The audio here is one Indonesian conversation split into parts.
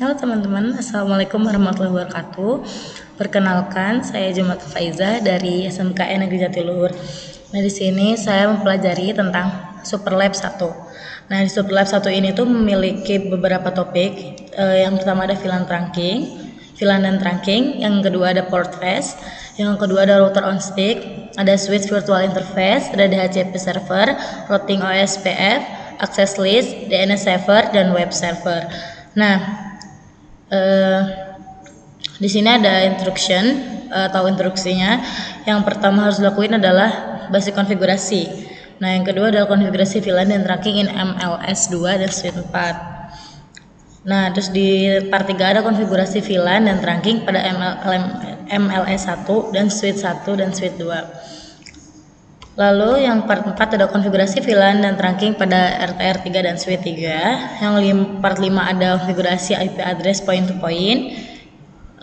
Halo teman-teman, Assalamualaikum warahmatullahi wabarakatuh. Perkenalkan, saya Jumat Faiza dari SMKN Negeri Jatiluhur. Nah, di sini saya mempelajari tentang Superlab 1. Nah, di Superlab 1 ini tuh memiliki beberapa topik. Yang pertama ada VLAN dan trunking. Yang kedua ada port face. Yang kedua ada router on stick, ada switch virtual interface, ada DHCP server, routing OSPF, access list, DNS server, dan web server. Nah, di sini ada atau instruksinya. Yang pertama harus dilakuin adalah basic konfigurasi. Nah, yang kedua adalah konfigurasi VLAN dan trunking in MLS 2 dan Suite 4. Nah, terus di part 3 ada konfigurasi VLAN dan trunking pada MLS 1 dan Suite 1 dan Suite 2. Lalu yang part 4 ada konfigurasi VLAN dan trunking pada RTR 3 dan Suite 3. Yang part 5 ada konfigurasi IP address point to point.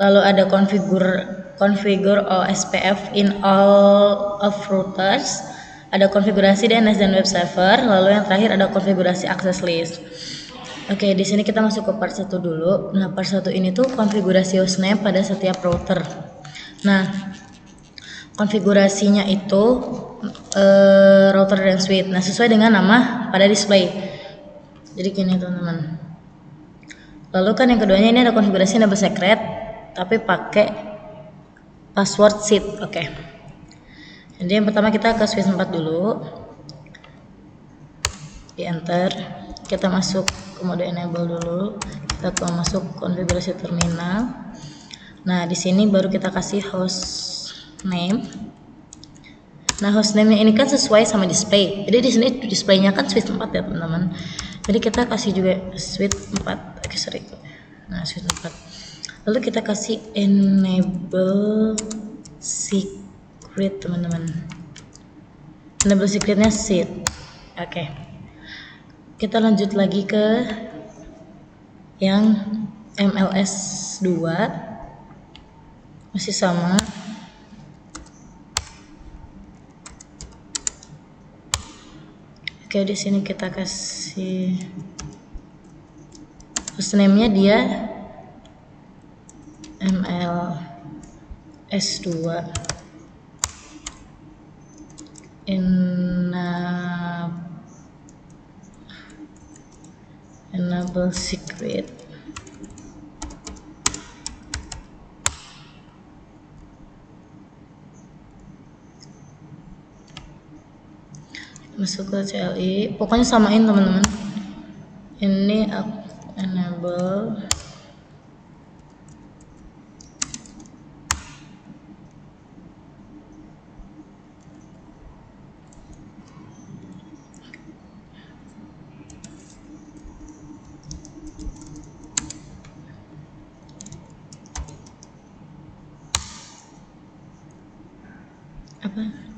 Lalu ada configure OSPF in all of routers. Ada konfigurasi DNS dan web server. Lalu yang terakhir ada konfigurasi access list. Oke, di sini kita masuk ke part 1 dulu. Nah, part 1 ini tuh konfigurasi hostname pada setiap router. Nah, konfigurasinya itu router dan switch. Nah, sesuai dengan nama pada display. Jadi gini teman-teman. Lalu kan yang keduanya ini ada konfigurasi enable secret, tapi pakai password seed. Oke. Jadi yang pertama kita ke switch 4 dulu. Di enter. Kita masuk ke mode enable dulu. Kita masuk konfigurasi terminal. Nah, di sini baru kita kasih host name. Nah, hostname ini kan sesuai sama display. Jadi di sini displaynya kan switch 4 ya teman-teman. Jadi kita kasih juga switch 4. Oke, sorry. Nah, switch 4. Lalu kita kasih enable secret teman-teman. Enable secretnya seed. Oke. Kita lanjut lagi ke yang MLS 2. Masih sama. Oke, di sini kita kasih hostname-nya dia MLS2 enable secret. Masuk ke CLI, pokoknya samain teman-teman. Ini enable apa?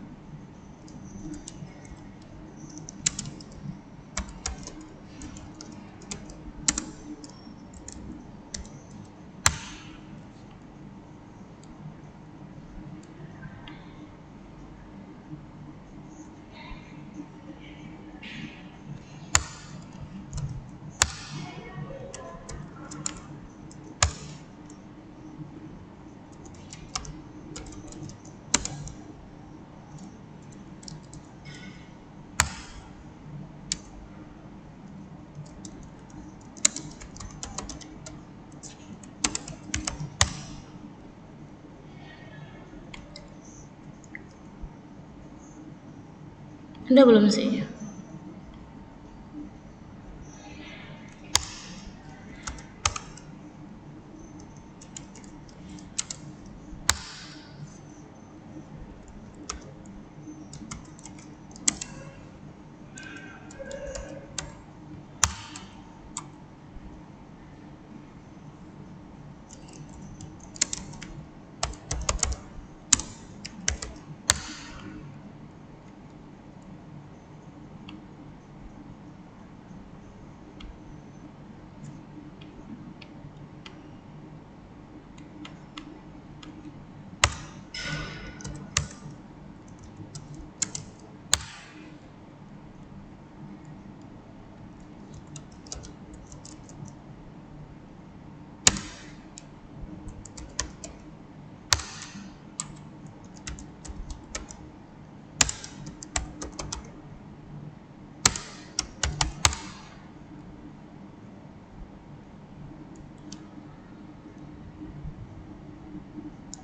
Udah belum sih?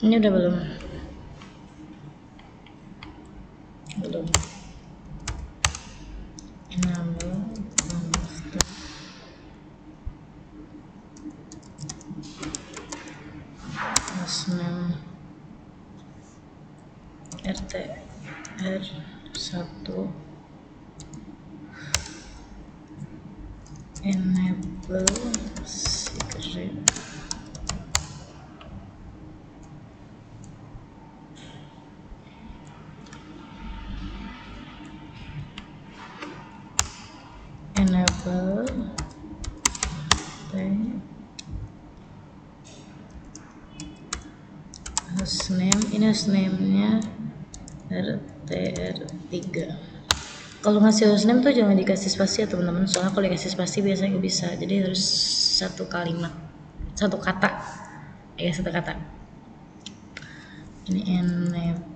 Ini udah belum? Belum. Enable hostname RTR1 enable secret enable hostname, ini hostname-nya RTR3. Kalau ngasih hostname tuh jangan dikasih spasi ya teman-teman, soalnya kalau dikasih spasi biasanya nggak bisa, jadi harus satu kalimat, satu kata ya, satu kata. Ini enable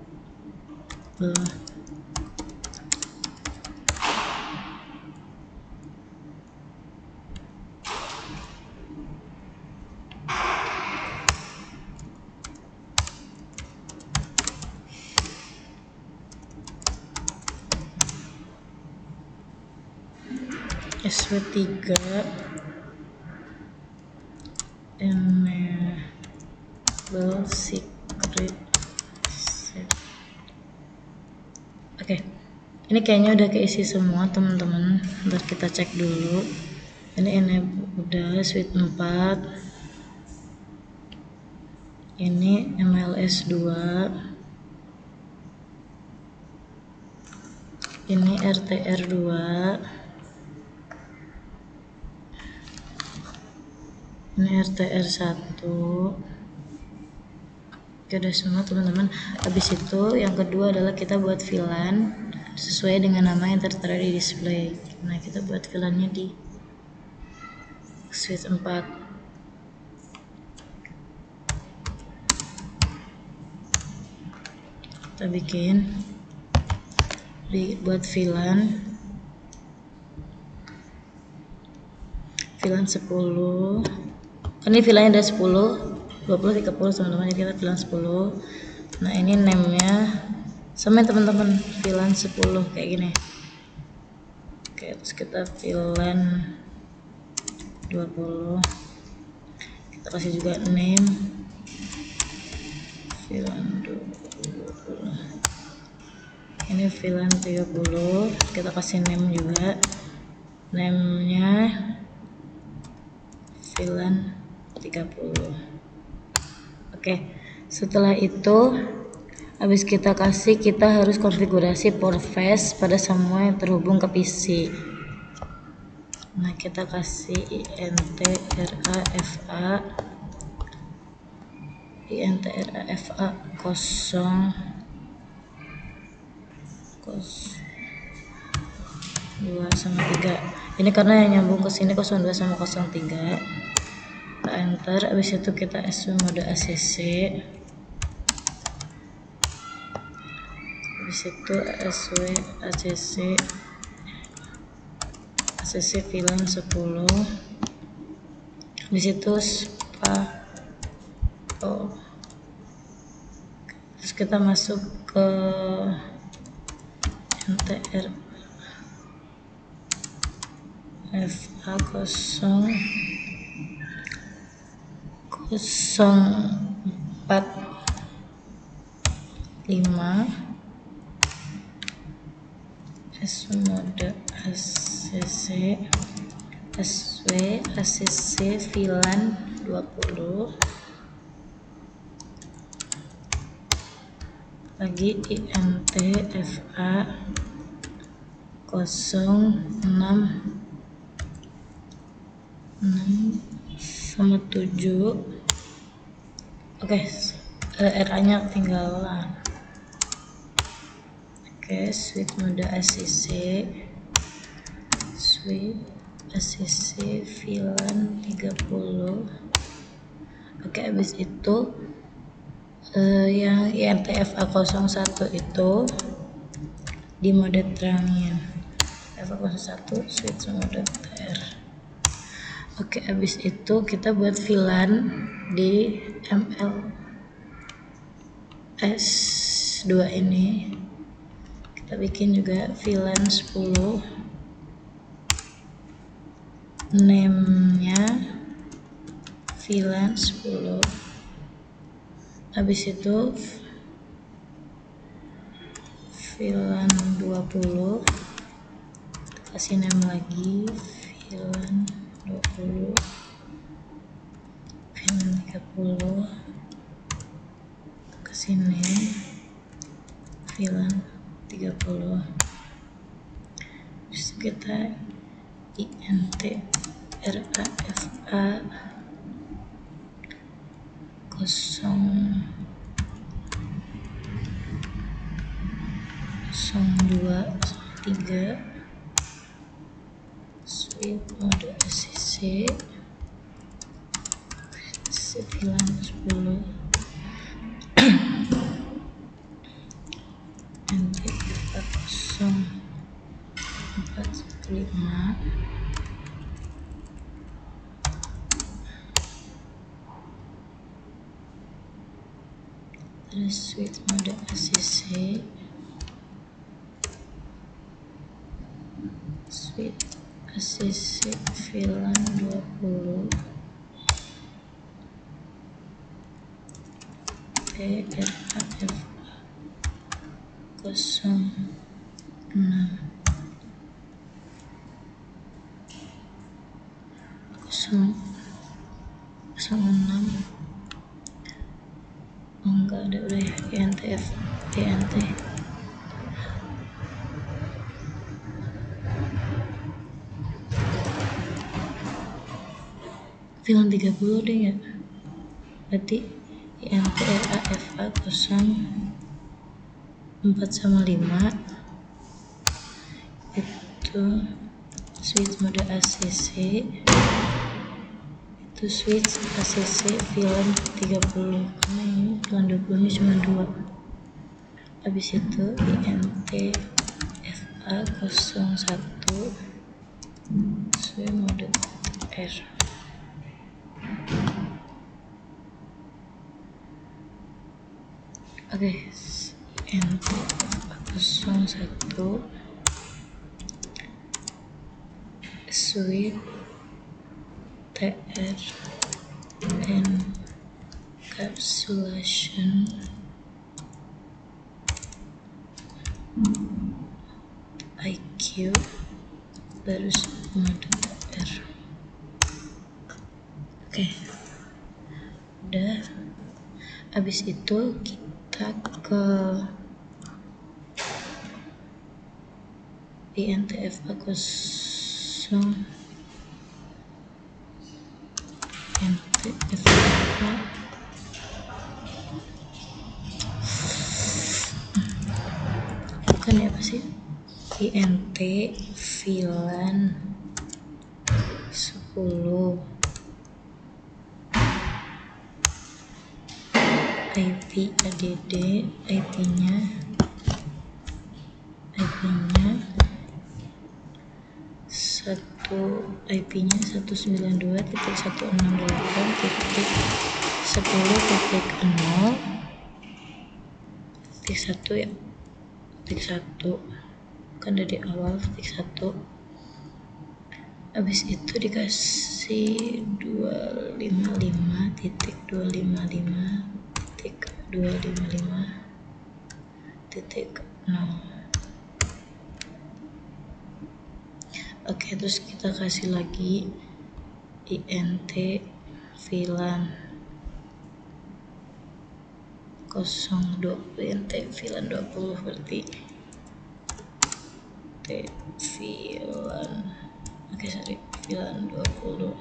SW3 enable secret set. Oke, ini kayaknya udah keisi semua teman-teman. Ntar kita cek dulu. Ini enable udah suite 4. Ini MLS2. Ini RTR2. Ini RTR1. Oke, udah semua teman-teman. Habis itu yang kedua adalah kita buat VLAN sesuai dengan nama yang tertera di display. Nah, kita buat VLAN-nya di suite 4. Kita bikin buat VLAN 10. Ini VLAN-nya ada 10, 20, 30 teman-teman, ini kita VLAN 10. Nah, ini name-nya sama teman-teman, VLAN 10 kayak gini. Oke, terus kita VLAN 20. Kita kasih juga name VLAN 20. Ini VLAN 30, kita kasih name juga, name-nya VLAN 30. Oke, setelah itu habis kita kasih, kita harus konfigurasi port flash pada semua yang terhubung ke PC. Nah, kita kasih intrafa 2/3. Ini karena yang nyambung ke sini 02 sama 03. Kita enter, habis itu kita SW mode ACC. Habis itu SW ACC VLAN 10. Habis itu terus kita masuk ke NTR FA 045. SW mode ACC VLAN 20. Lagi INTFA 06/6/7. Oke, RA-nya ketinggalan. Oke, switch mode ACC VLAN 30. Oke, habis itu yang INTFA 01 itu di mode terangin. FA 01 switch mode TR. Oke, habis itu kita buat VLAN di ML S2 ini kita bikin juga VLAN 10, name-nya VLAN 10. Habis itu VLAN 20, kasih name lagi VLAN 20, VLAN 30, kasih name VLAN 30. Terus kita int rafa 0213 switch mode ACC VLAN 10 nanti kita 0415 terus switch mode ACC switch ACC VLAN 20 PRAFA 06 oh enggak ada, udah ya, INT VLAN 30 deh ya, berarti INT RAFA 0415 itu switch mode ACC, itu switch ACC VLAN 30 karena ini VLAN 20 nya cuma 2. Habis itu INT FA 01 switch mode R. Oke, INT FA 01 switch TR encapsulation IQ baru mode R. Oke, udah. Habis itu kita ke INTFA 0 INTFA bukan ya, apa sih, INT VLAN 10 IP ADD IP-nya 192.10.0.1 ya, titik 1 kan dari awal titik 1. Habis itu dikasih 255.255.255.0. Oke, terus kita kasih lagi INT VLAN 02 INT VLAN 20 berarti T VLAN VLAN 20.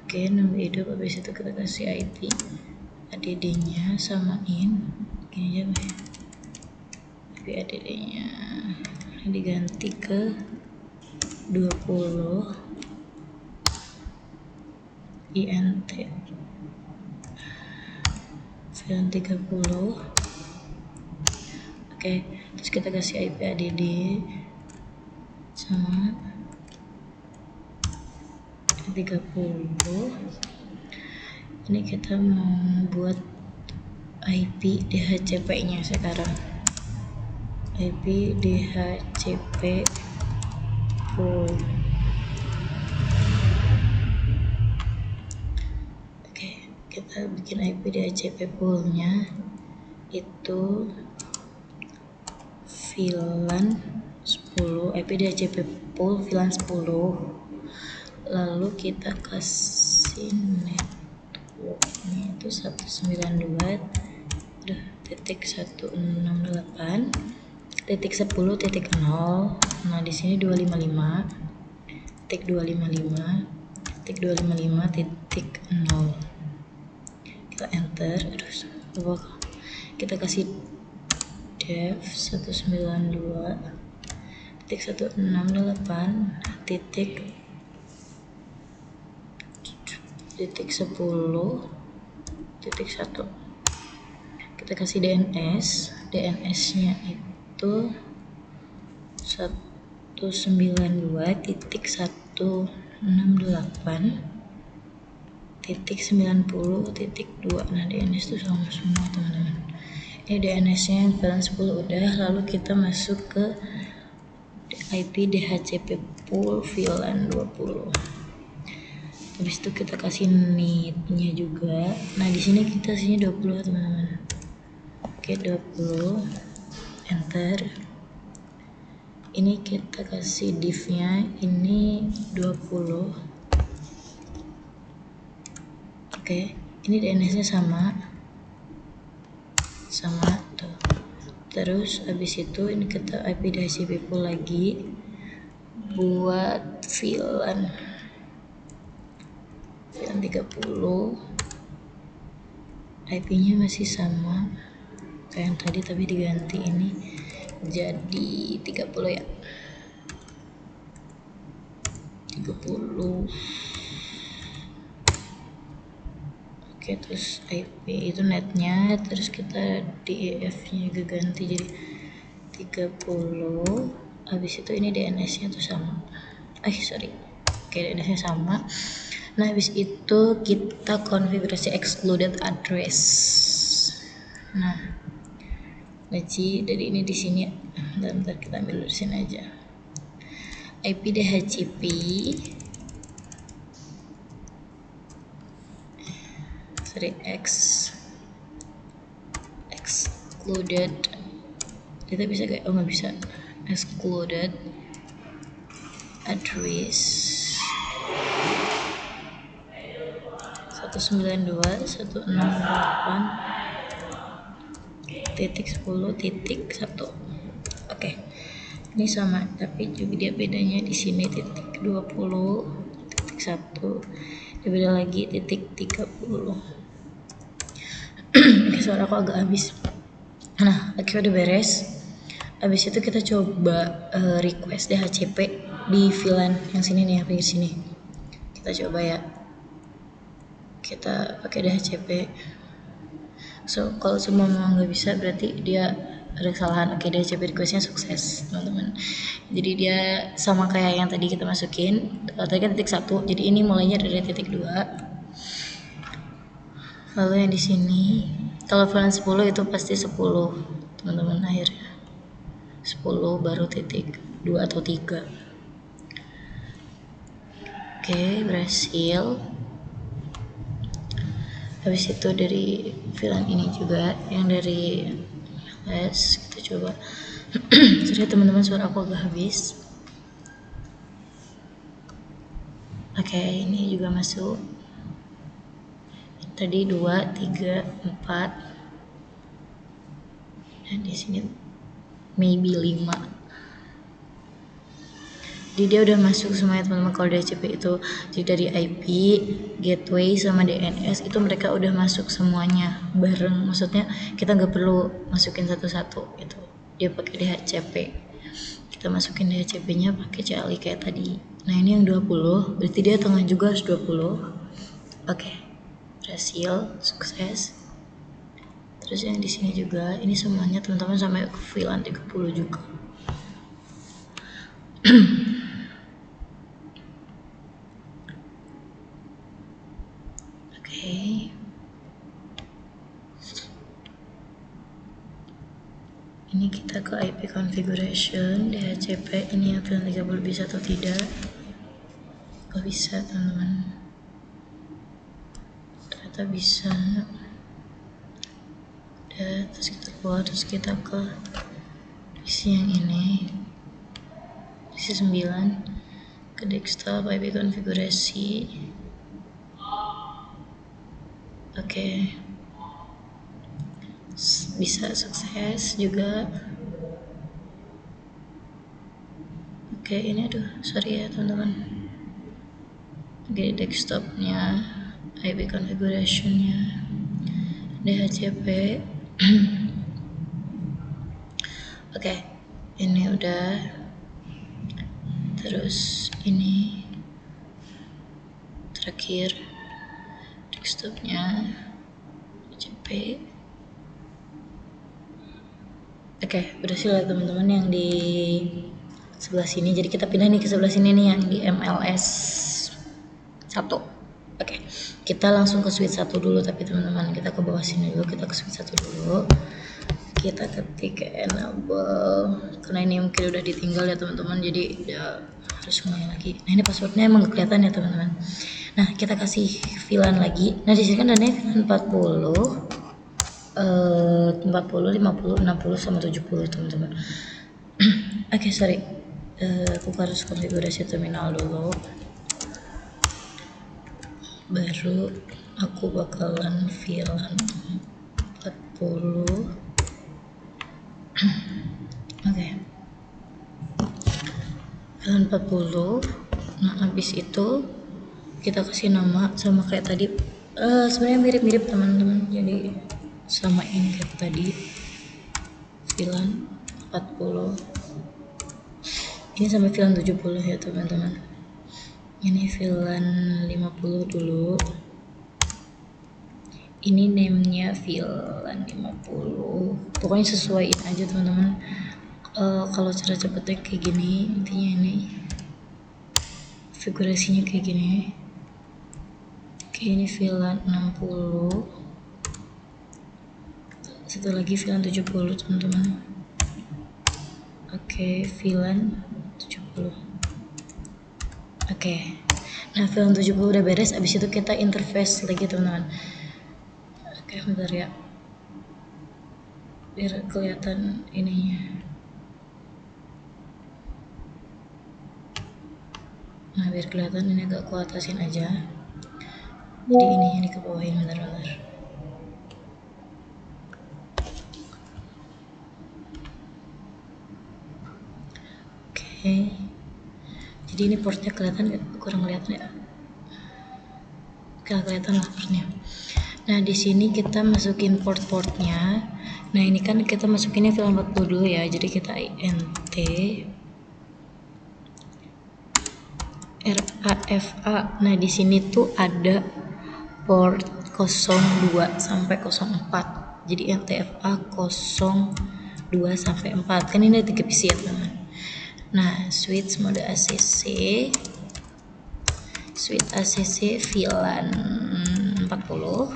Oke, nunggu hidup. Habis itu kita kasih IP ADD nya samain gini aja ya, IP ADD nya diganti ke 20 INT VLAN 30. Oke, terus kita kasih IP ADD sama 30. Ini kita mau buat IP DHCP-nya sekarang. IP DHCP pool. Oke, kita bikin IP DHCP poolnya itu VLAN 10, IP DHCP pool VLAN 10. Lalu kita kasih networknya itu 192.168.10.0. Nah di sini 255.255.255.0. Kita enter, terus kita kasih dev 192.168.10.1. Kita kasih DNS-nya itu 192.168.90.2. Nah DNS itu sama semua teman-teman. Ini DNS-nya yang VLAN 10 udah, lalu kita masuk ke IP DHCP pool VLAN 20. Habis itu kita kasih NIT-nya juga. Nah di sini kita sini 20 teman-teman. Oke 20, enter. Ini kita kasih div-nya ini 20. Oke, ini DNS-nya sama tuh. Terus habis itu ini kita IP DHCP pool lagi buat VLAN 30. IP-nya masih sama kayak yang tadi tapi diganti ini jadi 30 ya. 30. Oke, terus IP itu netnya, terus kita DEF-nya juga ganti jadi 30. Habis itu ini DNS-nya tuh sama. Oke, DNS-nya sama. Nah, habis itu kita konfigurasi excluded address. Nah, dari ini di sini. Bentar kita ambil dari sini aja. IP DHCP excluded. Kita bisa kayak nggak bisa. Excluded address 192.168.10.1. Oke, ini sama tapi juga dia bedanya di sini titik 20.1, dia beda lagi titik 30. Oke, suara aku agak habis. Nah, akhirnya udah beres. Habis itu kita coba request DHCP di VLAN yang sini nih, pinggir sini. Kita coba ya. Kita pakai DHCP. So, kalau semua mau nggak bisa berarti dia ada kesalahan. Oke, DHCP requestnya sukses, teman-teman. Jadi dia sama kayak yang tadi kita masukin. Tadi kan titik 1, jadi ini mulainya dari titik 2. Lalu yang di sini, kalau VLAN 10 itu pasti 10, teman-teman, akhirnya 10 baru titik 2 atau 3. Oke, berhasil. Habis itu dari VLAN ini juga, yang dari les, kita coba. Sorry teman-teman, suara aku agak habis. Oke, ini juga masuk. Tadi 2, 3, 4. Dan di sini maybe 5. Jadi dia udah masuk semuanya teman-teman. Kalau DHCP itu jadi dari IP, gateway sama DNS itu mereka udah masuk semuanya bareng. Maksudnya kita nggak perlu masukin satu-satu gitu. Dia pakai DHCP. Kita masukin DHCP-nya pakai CLI kayak tadi. Nah, ini yang 20, berarti dia tengah juga harus 20. Oke. Berhasil, sukses. Terus yang di sini juga, ini semuanya teman-teman sampai ke VLAN 30 juga. Oke. Ini kita ke IP configuration, DHCP ini yang VLAN 30 bisa atau tidak. Oh bisa teman-teman, ternyata bisa. Udah, terus kita keluar, terus kita ke isi yang ini, isi 9, ke desktop IP konfigurasi. Oke. Bisa sukses juga. Oke, ini aduh sorry ya teman-teman. Oke, desktopnya, IP configurationnya, DHCP. Oke, ini udah. Terus ini terakhir desktopnya, DHCP. Oke, berhasil ya teman-teman yang di sebelah sini. Jadi kita pindah nih ke sebelah sini nih yang di MLS 1. Oke, kita langsung ke switch 1 dulu, tapi teman-teman kita ke bawah sini dulu, kita ke switch 1 dulu. Kita ketik enable, karena ini mungkin udah ditinggal ya teman-teman, jadi ya harus mulai lagi. Nah ini passwordnya emang gak kelihatan ya teman-teman. Nah kita kasih VLAN lagi. Nah di sini kan dananya VLAN 40, 50, 50, 60 sama 70 teman-teman. Oke, sorry. Aku harus konfigurasi terminal dulu. Baru aku bakalan VLAN 40. Oke. VLAN 40. Nah, habis itu kita kasih nama sama kayak tadi. Sebenarnya mirip-mirip teman-teman. Jadi samain kayak tadi. VLAN 40. Ini sampai VLAN 70 ya teman-teman. Ini VLAN 50 dulu. Ini name-nya VLAN 50. Pokoknya sesuaiin aja teman-teman. Kalau cara cepetnya kayak gini, intinya ini konfigurasinya kayak gini. Oke, ini VLAN 60. Satu lagi VLAN 70 teman-teman. Oke, VLAN 70. Oke. Nah, VLAN 70 udah beres, abis itu kita interface lagi teman-teman. Oke, bentar ya. Biar kelihatan ininya. Nah, biar kelihatan ini agak kuatasin aja. Jadi ini ke bawahin bentar-bentar. Oke. Jadi ini portnya kelihatan nggak? Kurang kelihatan ya? Oke, kelihatan lah portnya. Nah, di sini kita masukin port-portnya. Nah, ini kan kita masukinnya VLAN 40 dulu ya. Jadi kita int RAFA. Nah, di sini tuh ada port 02 sampai 04. Jadi NTFA 02 sampai 4. Kan ini ada 3 PC ya, teman. Nah, switch mode ACC VLAN 40.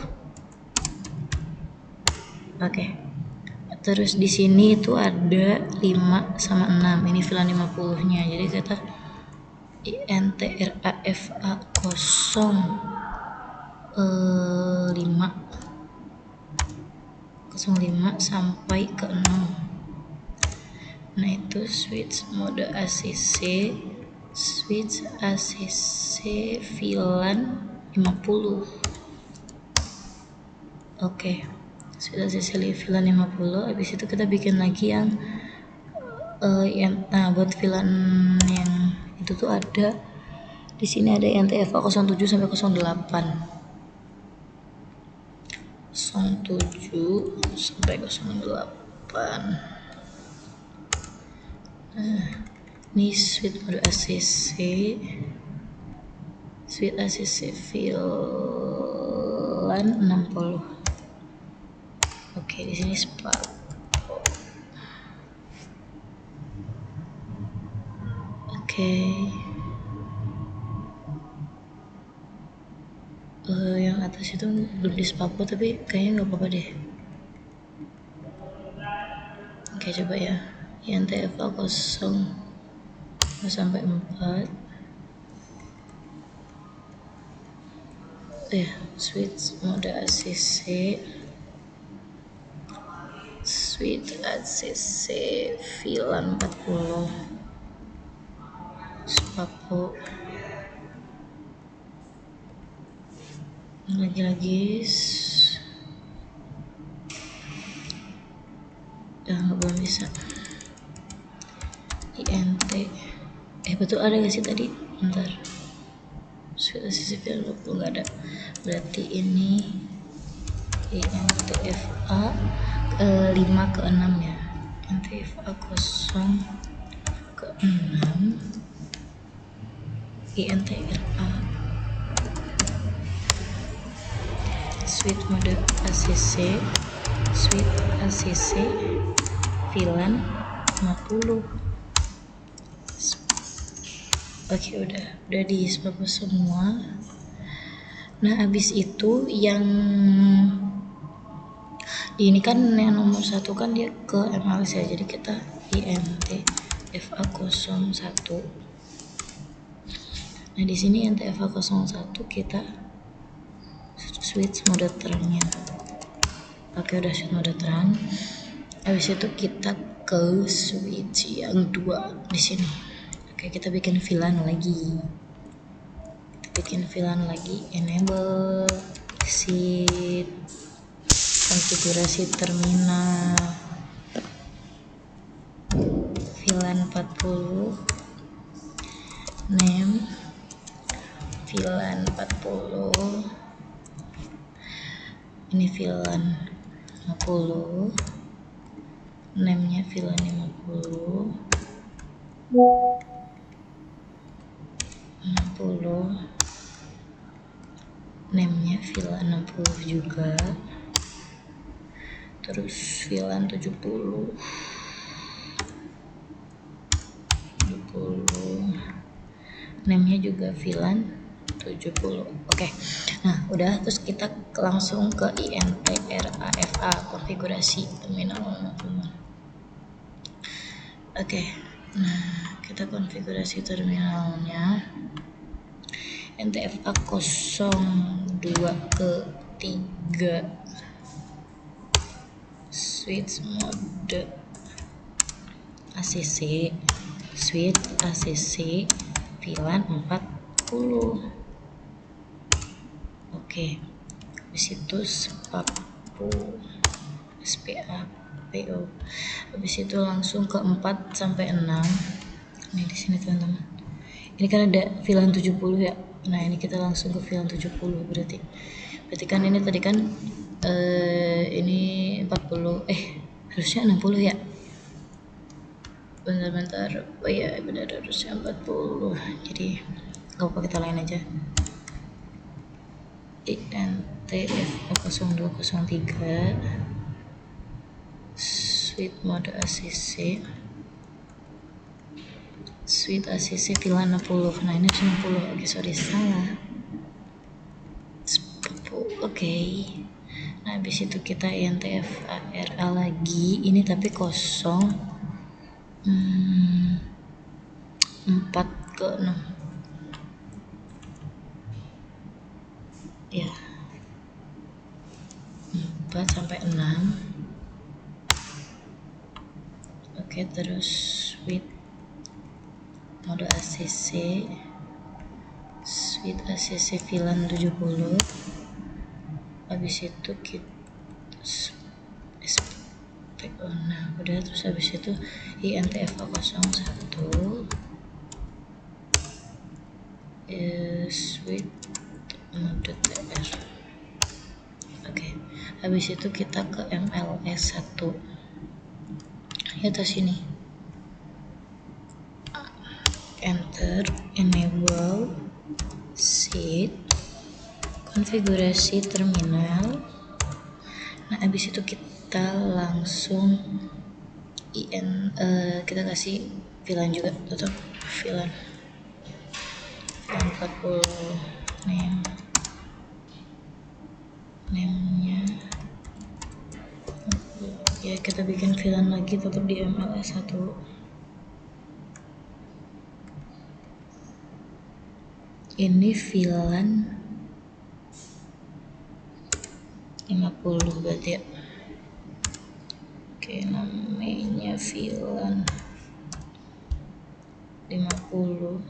Oke. Terus di sini itu ada 5 sama 6. Ini VLAN 50-nya. Jadi kita INTRAFA 05 sampai ke 6. Nah, itu switch mode ACC VLAN 50. Oke. Switch ACC VLAN 50. Habis itu kita bikin lagi yang nah, buat VLAN yang itu tuh ada di sini ada NTFA 07 sampai 08. 07 sampai 08. Nah, ini switch mode ACC VLAN 60. Oke, di sini spark. Oke. Yang atas itu belum di spapo, tapi kayaknya nggak apa-apa deh. Oke, coba ya. INTFA 0 sampai 4. Switch mode ACC. Switch ACC VLAN 40. Spapo. Lagi-lagi. Belum bisa. INT. Betul ada gak sih tadi? Bentar. Sudah sisipnya 20 nggak ada. Berarti ini INTFA 5 ke 6 ya. INTFA 0 ke 6. INTRA switch mode ACC, switch ACC VLAN 50. Oke, udah di swap semua. Nah, habis itu yang ini kan yang nomor 1 kan dia ke MLS ya, jadi kita INTFA 01. Nah, di sini INTFA 01 kita switch mode terangnya. Oke, udah switch mode terang. Habis itu kita ke switch yang 2 di sini. Oke, kita bikin VLAN lagi. Enable exit, konfigurasi terminal, VLAN 40, name VLAN 40, ini VLAN 50, name-nya VLAN 50, name-nya VLAN 60 juga, terus VLAN 70, name-nya juga VLAN 70. Oke. Nah, udah, terus kita langsung ke INTRAFA konfigurasi terminal. Oke. Nah, kita konfigurasi terminalnya. INTFA 02 ke 3 switch mode ACC, switch ACC VLAN 40. Oke, habis itu SPAPO, habis itu langsung ke 4 sampai 6. Ini di sini teman-teman, ini kan ada VLAN 70 ya. Nah, ini kita langsung ke VLAN 70. berarti kan ini tadi kan ini 40, harusnya 60 ya. Bentar. Oh iya, benar, harusnya 40. Jadi gak apa, kita lain aja. INTFA 0203 switch mode ACC, switch ACC VLAN 60. Nah, ini 60. Oke, sorry, salah. Oke. Nah, habis itu kita INTFA RA lagi. Ini tapi kosong. 4 ke 6. Ya. 4 sampai 6. Oke, terus switch mode ACC, switch ACC VLAN 70. Habis itu kita nah, udah, terus habis itu INTFA 01 switch mode TR. Oke, habis itu kita ke MLS 1 ya, atas sini. Enter, enable seat, konfigurasi terminal. Nah, habis itu kita langsung kita kasih VLAN juga, tetap VLAN 40, name-nya Ya kita bikin VLAN lagi tetap di MLS 1. Ini VLAN 50 berarti ya. Oke, namanya VLAN 50.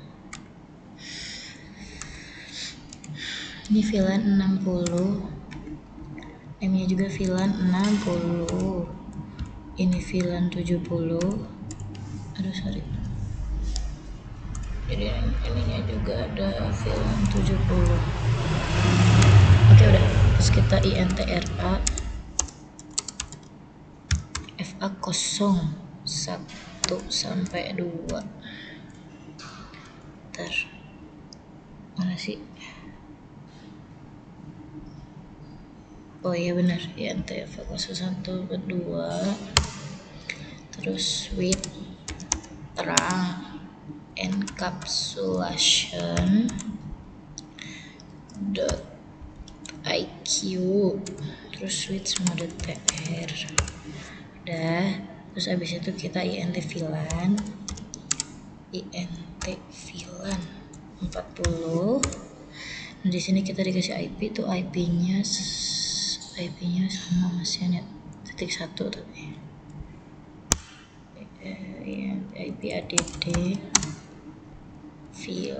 Ini VLAN 60. M-nya juga VLAN 60. Ini VLAN 70. Aduh sorry. Jadi ininya juga ada VLAN 70. Oke udah. Terus kita INTRA FA 01 sampai 2. Ntar mana sih? Oh iya benar, INTFA 01 ke 2. Terus with terang encapsulation dot IQ, terus switch mode TR. Udah, terus abis itu kita INT VLAN 40. Nah, di sini kita dikasih IP tuh IP-nya sama masih net titik 1 tapi IP ADD IP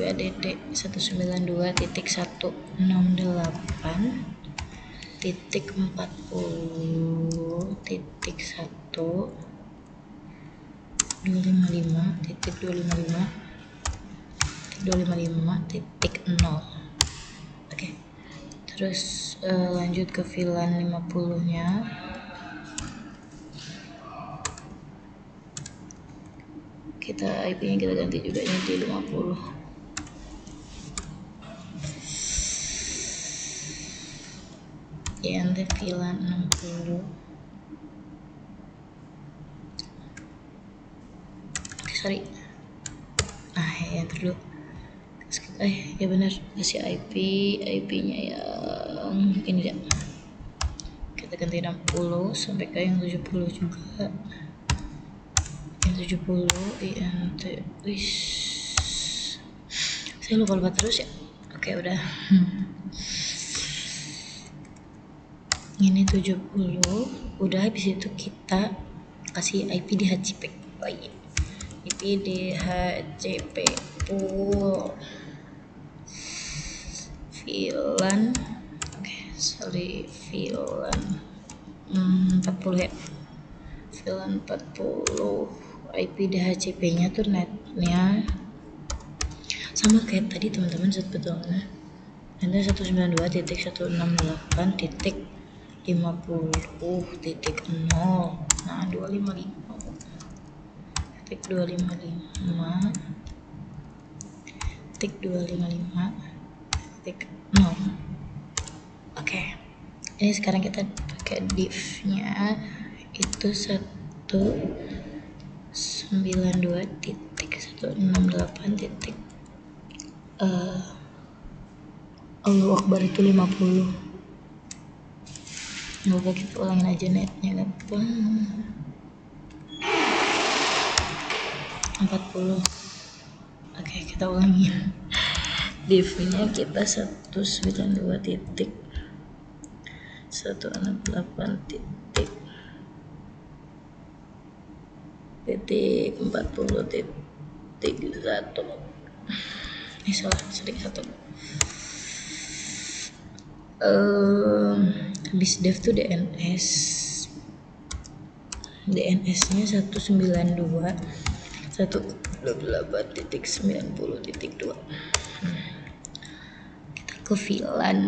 ADD 192.168.1.255.255.0. Oke. Terus lanjut ke VLAN 50-nya. Kita IP-nya kita ganti juga ini di 50. INT VLAN 60. Sorry. Yang dulu. Ya benar, kasih IP-nya yang ini ya. Kita ganti 60 sampai ke yang 70 juga. Yang 70 INT. Saya lupa terus ya. Oke, udah. Ini 70. Udah, habis itu kita kasih IP DHCP. Oh iya. IP DHCP pool VLAN. VLAN 40 ya. VLAN 40. IP DHCP-nya tuh netnya sama kayak tadi teman-teman sebetulnya. Nanti 192.168.50.0. Nah, 255.255.0. Oke. Ini sekarang kita pakai div-nya itu 192.168. Allahu Akbar itu 50. Coba kita ulangin aja netnya kan. 40. Oke, kita ulangin. Div-nya kita 192.168.40.1. Ini salah sedikit satu. Habis dev tuh DNS-nya 192.128.90.2. Kita ke VLAN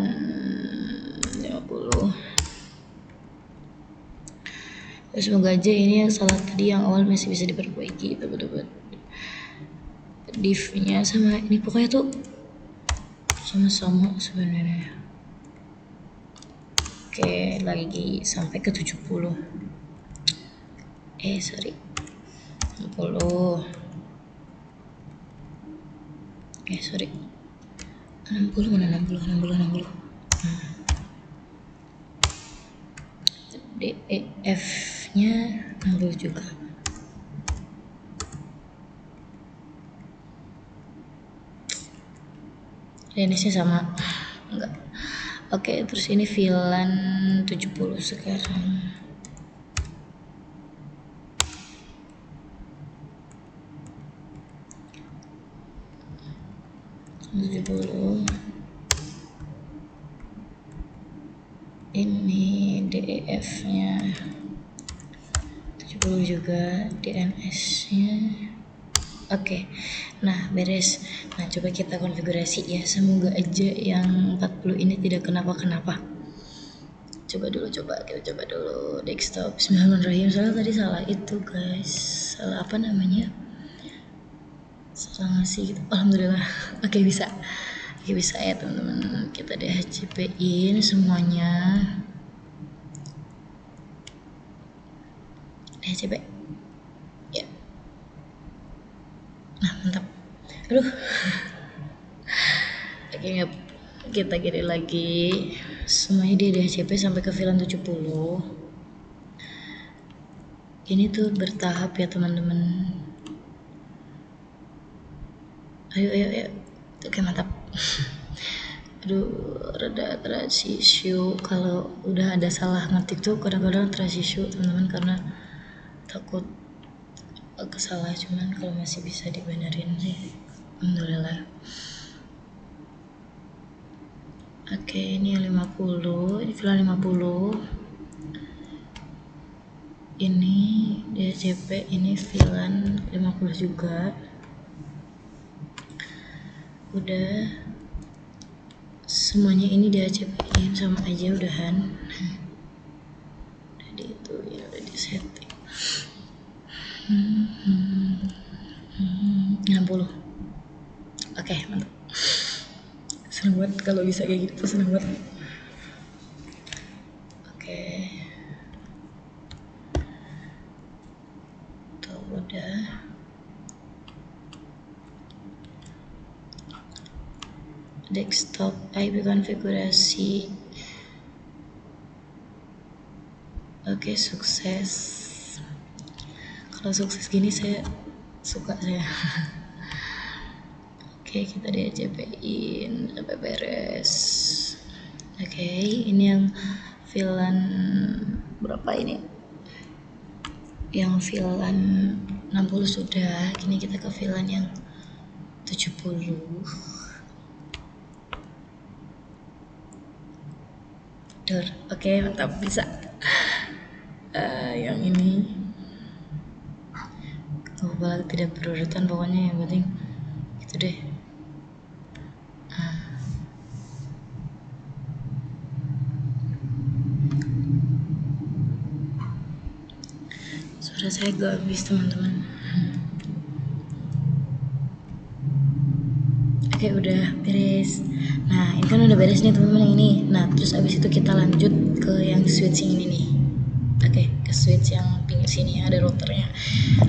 50. Ya, semoga aja ini yang salah tadi yang awal masih bisa diperbaiki, teman-teman. Div-nya sama ini pokoknya tuh sama-sama sebenarnya. Oke, lagi sampai ke 70. Sorry. 60. Sorry. 60 mana 60. DEF nya 60 juga. DNS nya sama enggak. Oke, terus ini VLAN 70 sekarang. Ini DEF nya 70 juga, DNS nya oke. Nah, beres. Nah, coba kita konfigurasi ya. Semoga aja yang 40 ini tidak kenapa-kenapa. Kita coba dulu desktop. Bismillahirrahmanirrahim. Soalnya tadi salah itu, guys. Salah apa namanya? Salah ngasih gitu. Alhamdulillah. Oke, bisa. Oke, bisa ya, teman-teman. Kita DHCP-in semuanya. DHCP. Ya. Nah, mantap. Aduh. Oke, kita gini lagi. Semuanya di DHCP sampai ke VLAN 70. Ini tuh bertahap ya, teman-teman. Ayo. Oke, mantap. Aduh, rada trust issue. Kalau udah ada salah ngetik tuh kadang-kadang trust issue, teman-teman, karena takut kesalah. Cuman kalau masih bisa dibenerin sih, alhamdulillah. Oke, ini 50, ini VLAN 50. Ini DHCP, ini VLAN 50 juga. Udah semuanya ini DHCP-in sama aja udahan. Udah itu ya, udah di setting. 60. Oke, mantap. Seneng banget kalau bisa kayak gitu, seneng banget. Oke. Tuh udah. Desktop IP konfigurasi. Oke, sukses. Kalau sukses gini saya suka saya. Oke, kita DHCP-in sampai beres. Oke, ini yang VLAN berapa ini? Yang VLAN 60 sudah. Kini kita ke VLAN yang 70. Oke, mantap, bisa. Yang ini malah tidak berurutan, pokoknya yang penting gitu deh. Suara saya gak habis, teman-teman. Oke, udah beres. Nah, ini kan udah beres nih, teman-teman, yang ini. Nah, terus abis itu kita lanjut ke yang switch yang ini nih. Oke, ke switch yang pinggir sini ada routernya.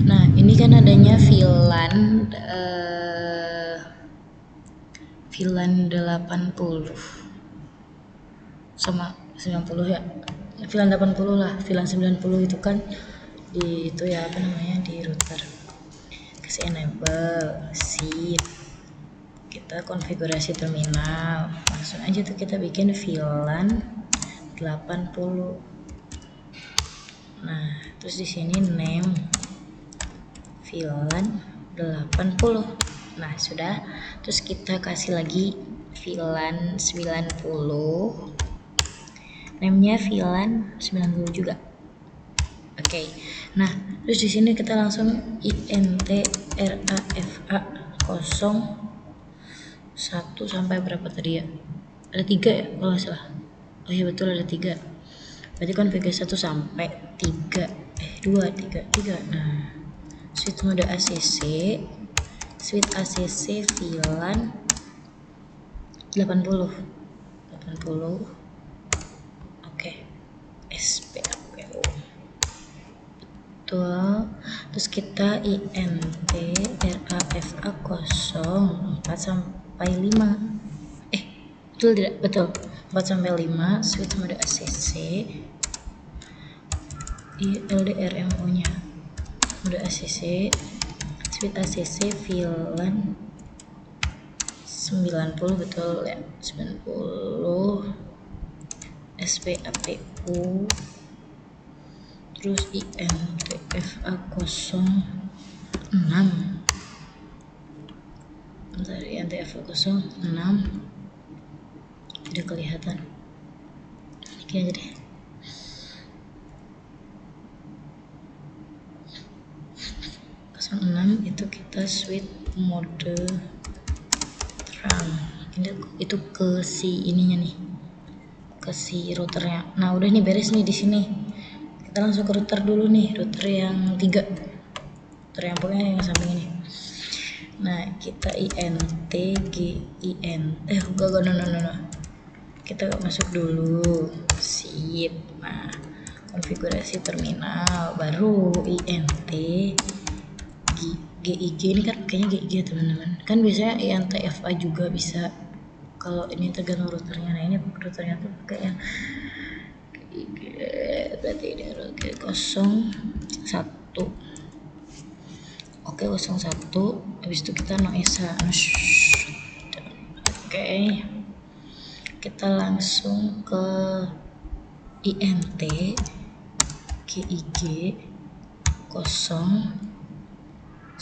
Nah, ini kan adanya VLAN 80 sama 90 ya. VLAN 80 lah, VLAN 90 itu kan di itu ya, apa namanya, di router. Kasih enable, sip. Kita konfigurasi terminal. Langsung aja tuh kita bikin VLAN 80. Nah, terus di sini name VLAN 80. Nah, sudah. Terus kita kasih lagi VLAN 90. Name-nya VLAN 90 juga. Oke. Nah, terus di sini kita langsung int rafa 01 sampai berapa tadi ya? Ada 3 ya kalau nggak salah. Oh iya, betul, ada 3. Berarti konfigurasi 1 sampai 3. 2, 3. Nah, switch mode ACC VLAN 80. Oke. SPAPO. Betul. Terus kita int rafa 04 sampai 5. Betul tidak? Betul. 4 sampai 5 switch mode ACC LDRMO nya mode ACC, switch ACC VLAN 90 betul ya, 90 SPAPU, terus INTFA 06, bentar, INTFA 06 tidak kelihatan, ini aja deh. Itu kita switch mode terang, ini itu ke si ininya nih, ke si routernya. Nah udah nih beres nih di sini. Kita langsung ke router dulu nih, router yang 3, router yang pokoknya yang samping ini. Nah kita INTGIN, no. Kita masuk dulu, sip. Nah konfigurasi terminal, baru INT GIG, ini kan kayaknya GIG teman-teman, kan biasanya INTFA juga bisa kalau ini tergantung routernya. Nah ini routernya tuh pakai yang GIG, berarti ini router 01, oke 01. Habis itu kita no ESA, oke. Kita langsung ke INT GIG 01.80,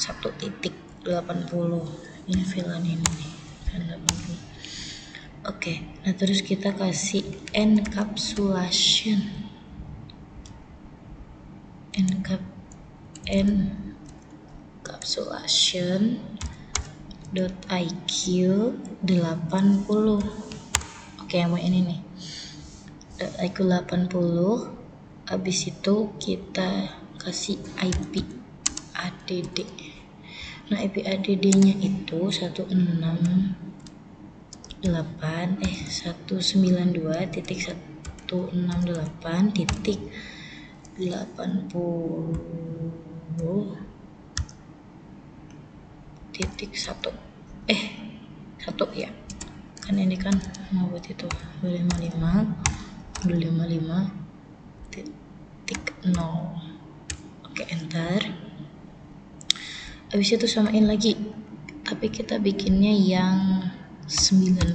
ini VLAN ini nih, VLAN 80. Oke, nah terus kita kasih encapsulation .iq 80. Oke, yang mau ini nih, .iq 80. Habis itu kita kasih IP ADD. Nah IP ADD-nya itu 192.168.1 ya, kan ini kan mau buat itu 255.0. Oke, enter. Habis itu samain lagi, tapi kita bikinnya yang 90.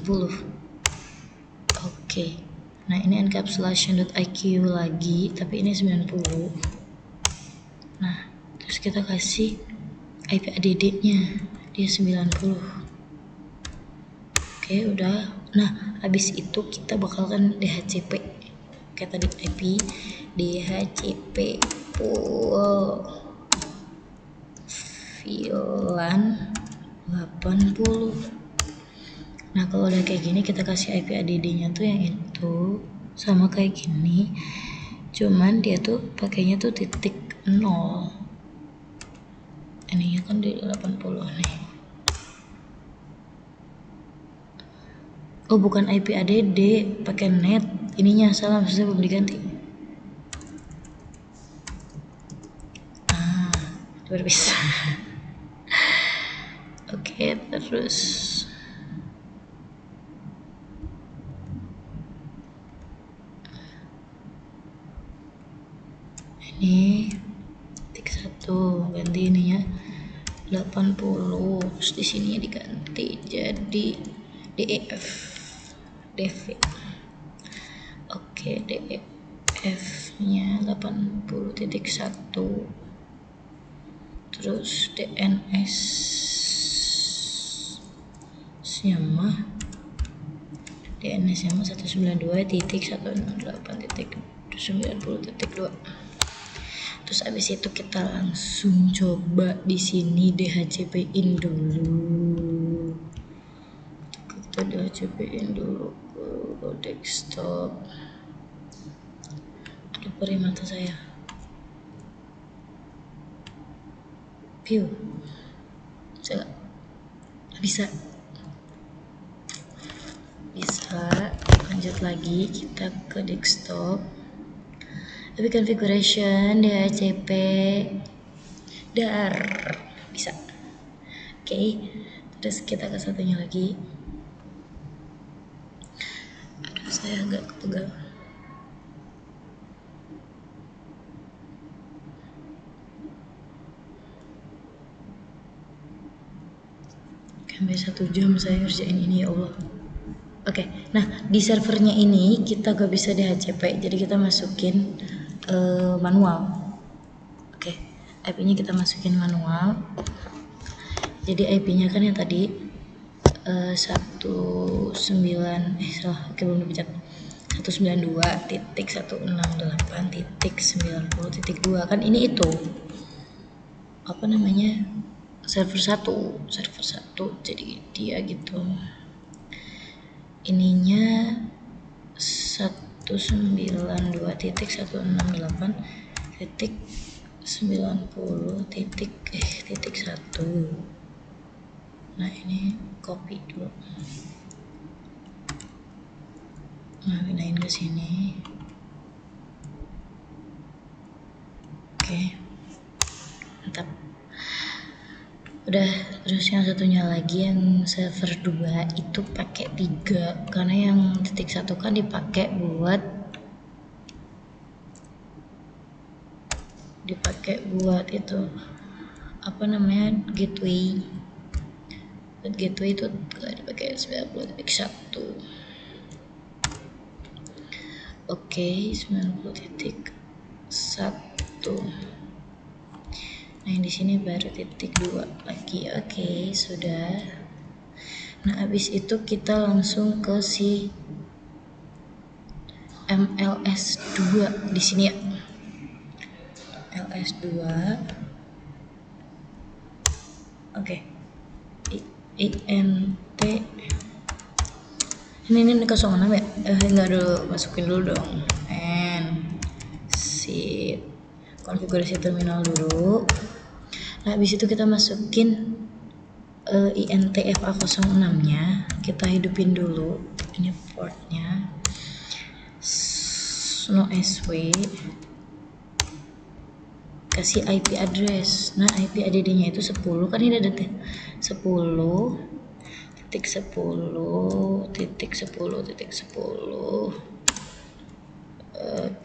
Oke, nah ini encapsulation.iq lagi, tapi ini 90. Nah terus kita kasih IP ADD nya, dia 90. Oke udah. Nah habis itu kita bakalkan DHCP kayak tadi, IP DHCP pool VLAN 80. Nah kalau udah kayak gini kita kasih IP ADD nya tuh yang itu sama kayak gini, cuman dia tuh pakainya tuh titik 0, ininya kan di 80 nih. Oh bukan IP ADD, pakai net ininya, salah, maksudnya belum diganti. Baru bisa. Oke, terus ini titik 1 ganti ininya 80, terus di sini diganti jadi DEF. Oke, DEF nya 80.1, terus DNS nya mah 192.168.90.2. Terus abis itu kita langsung coba di sini DHCP-in dulu. Kita DHCP-in dulu ke desktop. Aduh perih mata saya. Piu. Saya bisa. Lanjut lagi kita ke desktop. Tapi configuration DHCP dar bisa. Oke, terus kita ke satunya lagi. Aduh saya agak kepegal. Sampai 1 jam saya ngerjain ini, ya Allah. Oke, nah di servernya ini kita gak bisa DHCP, jadi kita masukin manual. Oke, IP-nya kita masukin manual. Jadi IP-nya kan yang tadi belum dipencet. 192.168.90.2 kan ini itu apa namanya server 1 jadi dia gitu. Ininya 192.168.90.1. Nah ini copy dulu, nah pindahin ke sini. Oke, mantap. Udah, terus yang satunya lagi yang server 2 itu pakai 3 karena yang titik 1 kan dipakai buat itu apa namanya gateway. Buat gateway itu dipakai 90.1. Oke, 90.1. Nah yang di sini baru titik 2 lagi. Oke, sudah. Nah habis itu kita langsung ke si MLS2 di sini ya. LS2. Oke. INT. Ini 06 ya? Enggak dulu, masukin dulu dong. Seat. Konfigurasi terminal dulu. Nah, habis itu kita masukin INTFA06-nya. Kita hidupin dulu. Ini portnya. No SW. Kasih IP address. Nah, IP ADD-nya itu 10 kan ini ada 10.10.10.10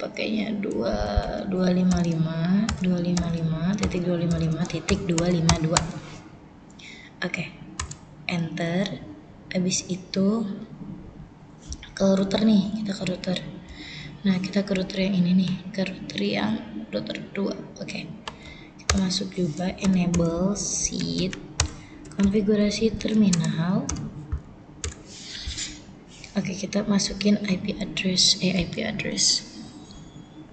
pakainya 255.255.252. Oke, enter. Habis itu ke router nih, kita ke router. Nah, kita ke router yang ini nih, ke router yang router 2. Oke. Kita masuk juga enable seat konfigurasi terminal. Oke, kita masukin IP address.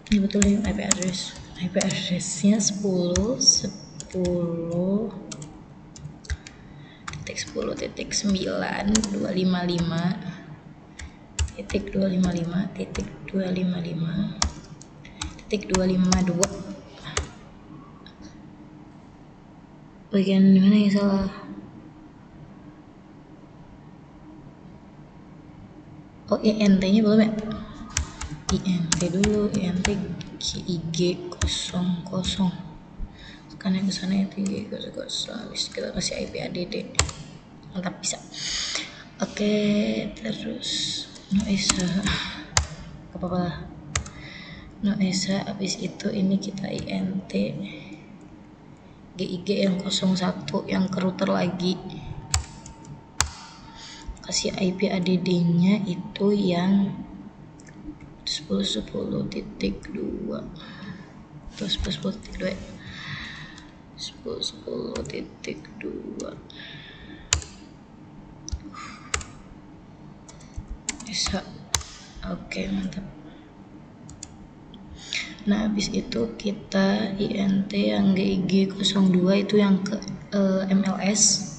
Ini betul ya IP address. IP addressnya 10.10.255.255.255.252. Bagian mana yang salah? Oh, INT-nya belum ya? INT dulu, INT GIG 00. Sekarang yang kesana INT GIG 00. Habis kita kasih IP ADD. Mantap, bisa. Oke, terus Noesa. Apa-apa lah. Noesa, habis itu ini kita INT GIG yang 01 yang ke router lagi. Kasih IP ADD-nya itu yang 10.10.2 atau 10.10.2 ya? 10.10.2 bisa. Oke, mantap. Nah, habis itu kita INT yang GIG 02 itu yang ke MLS.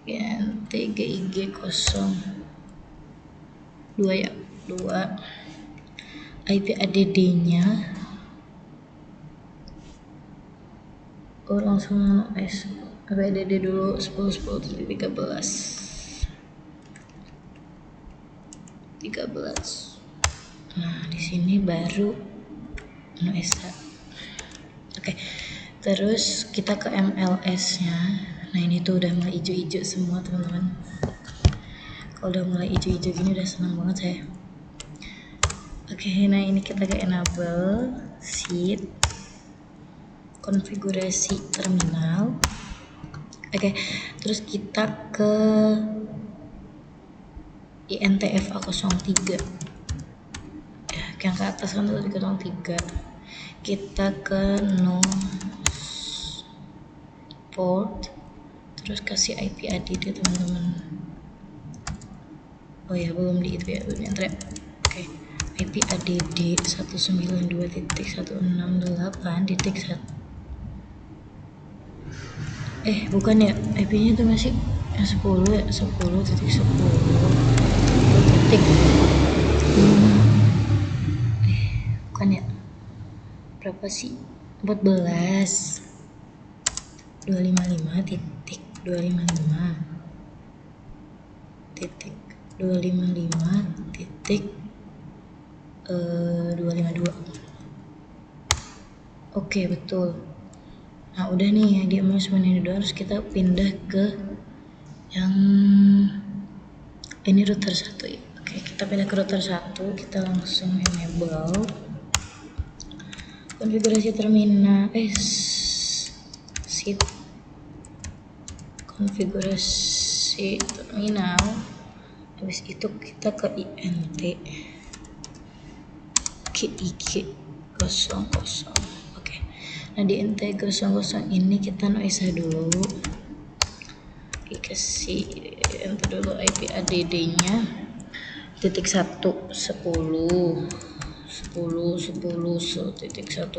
INT GIG 02 ya, 2. IP ADD-nya langsung IP ADD dulu 10.10.13. Nah, di sini baru Noesa. Oke. Terus kita ke MLS-nya. Nah, ini tuh udah mulai hijau-hijau semua, teman-teman. Kalau udah mulai hijau-hijau gini udah senang banget saya. Oke, nah ini kita ke enable seat konfigurasi terminal. Oke, terus kita ke INTFA 03 ya, yang ke atas kan tadi 03. Kita ke nose port, terus kasih IP add teman-teman. Oh ya, belum di itu ya, belum enter. Oke, IP add 192.168.1. Bukan ya, IP-nya itu masih yang 10 ya, 10.10 titik. Bukan ya, berapa sih? 14 255 titik 255 titik 255 titik 252. Oke, betul. Nah, udah nih di amusement ini udah, harus kita pindah ke yang ini router 1 ya. Oke, kita pindah ke router 1, kita langsung enable konfigurasi terminal sip konfigurasi terminal. Habis itu kita ke INT GIG 00. Oke, nah di INT 00 ini kita noisa dulu, kasih enter dulu IP add nya titik 1 10 titik 1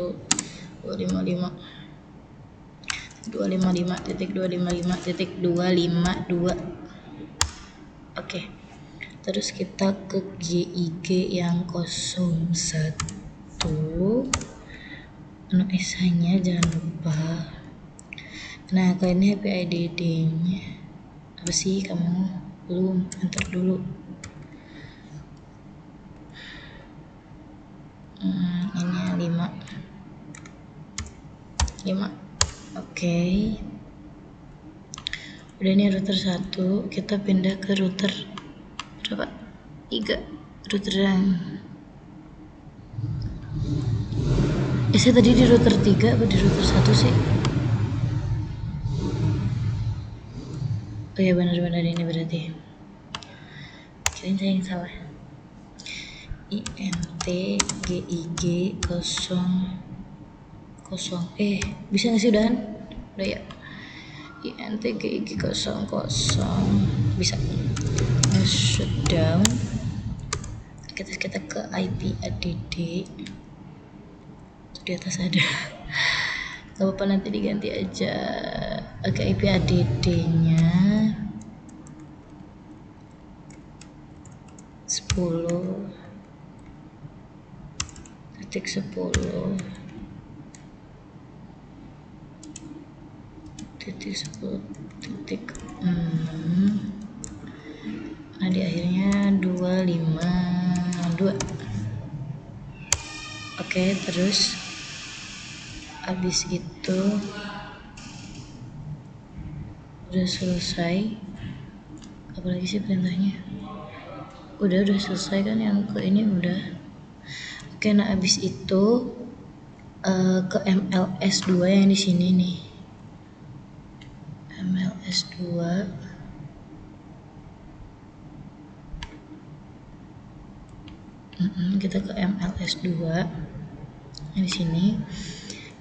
255 titik 255 titik 252. Oke, terus kita ke GIG yang 01. Noisa-nya jangan lupa. Nah, kali ini IP add nya apa sih? Kamu belum enter dulu. Ini 5. Oke. Udah, ini router 1, kita pindah ke router berapa? 3. Router yang saya tadi di router 3 apa di router 1 sih? Oh ya, benar-benar ini berarti. Kirain saya yang salah. INT GIG 00. Bisa nggak sih udahan? Udah ya. INT GIG 00 bisa. Shutdown. Kita ke IP add. Itu di atas ada. Gak apa-apa, nanti diganti aja. Oke, IP add nya 10 titik 10 titik 10 titik 6. Nah, di akhirnya 252. Oke, terus habis itu udah selesai. Apalagi sih perintahnya? Udah selesai kan, yang ke ini udah. Oke, nah habis itu ke MLS 2 yang di sini nih. MLS 2. Kita ke MLS 2 yang di sini.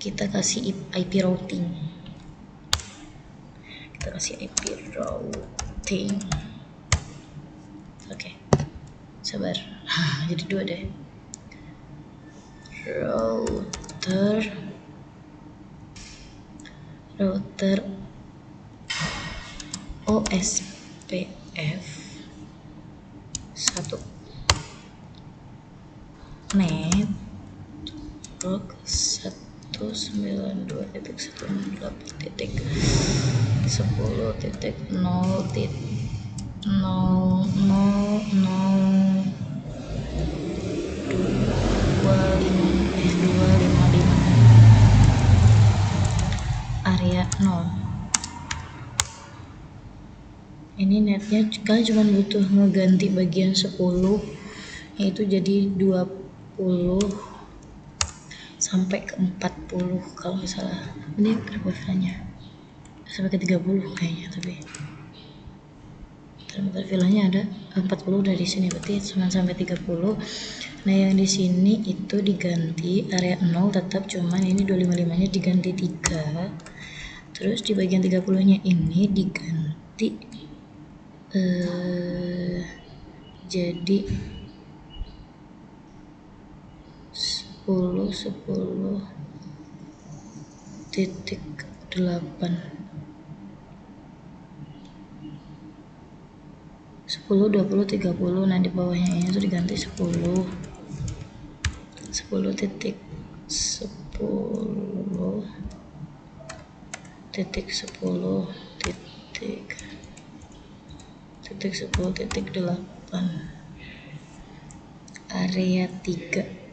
Kita kasih IP routing. Oke, sabar. Jadi 2 deh. Router OSPF 1 network 192.10.0.025 area 0. Ini netnya kalian cuma butuh ngeganti bagian 10, yaitu jadi 20 sampai ke 40 kalau nggak salah. Ini berapa filenya? sampai ke 30 kayaknya, tapi ternyata villanya ada 40 dari sini, berarti cuma sampai 30. Nah yang di sini itu diganti area 0 tetap, cuman ini 255 nya diganti 3, terus di bagian 30 nya ini diganti jadi 10,8 10, 20, 30. Nah di bawahnya ini tuh diganti 10 titik 10 titik 10 titik 10 titik 8 area 3.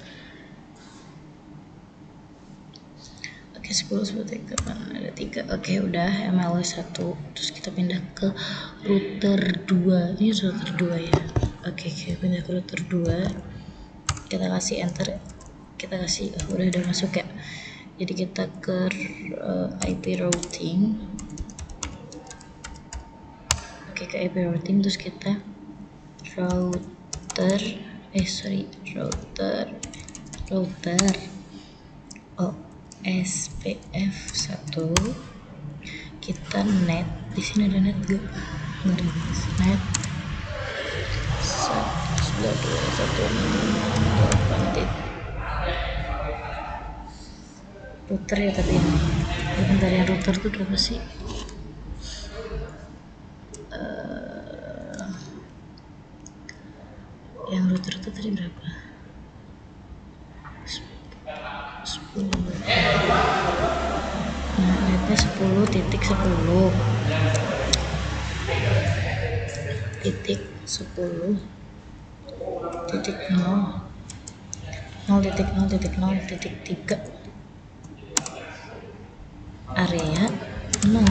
Oke, 10 titik 8 ada 3. Oke, udah MLS 1. Terus kita pindah ke router 2. Ini router 2 ya. Oke, pindah ke router 2. Kita kasih enter. Kita kasih udah masuk ya. Jadi kita ke IP routing. Oke, ke IP routing, terus kita router OSPF 1. Kita net, di sini ada net gak? Net 192.168 router ya, tapi ini bentar, yang router tuh berapa sih? Yang router tuh tadi berapa? 10. Nah netnya 10 titik 10 titik 10 titik 0 titik 0 titik 0 titik 3 area 0.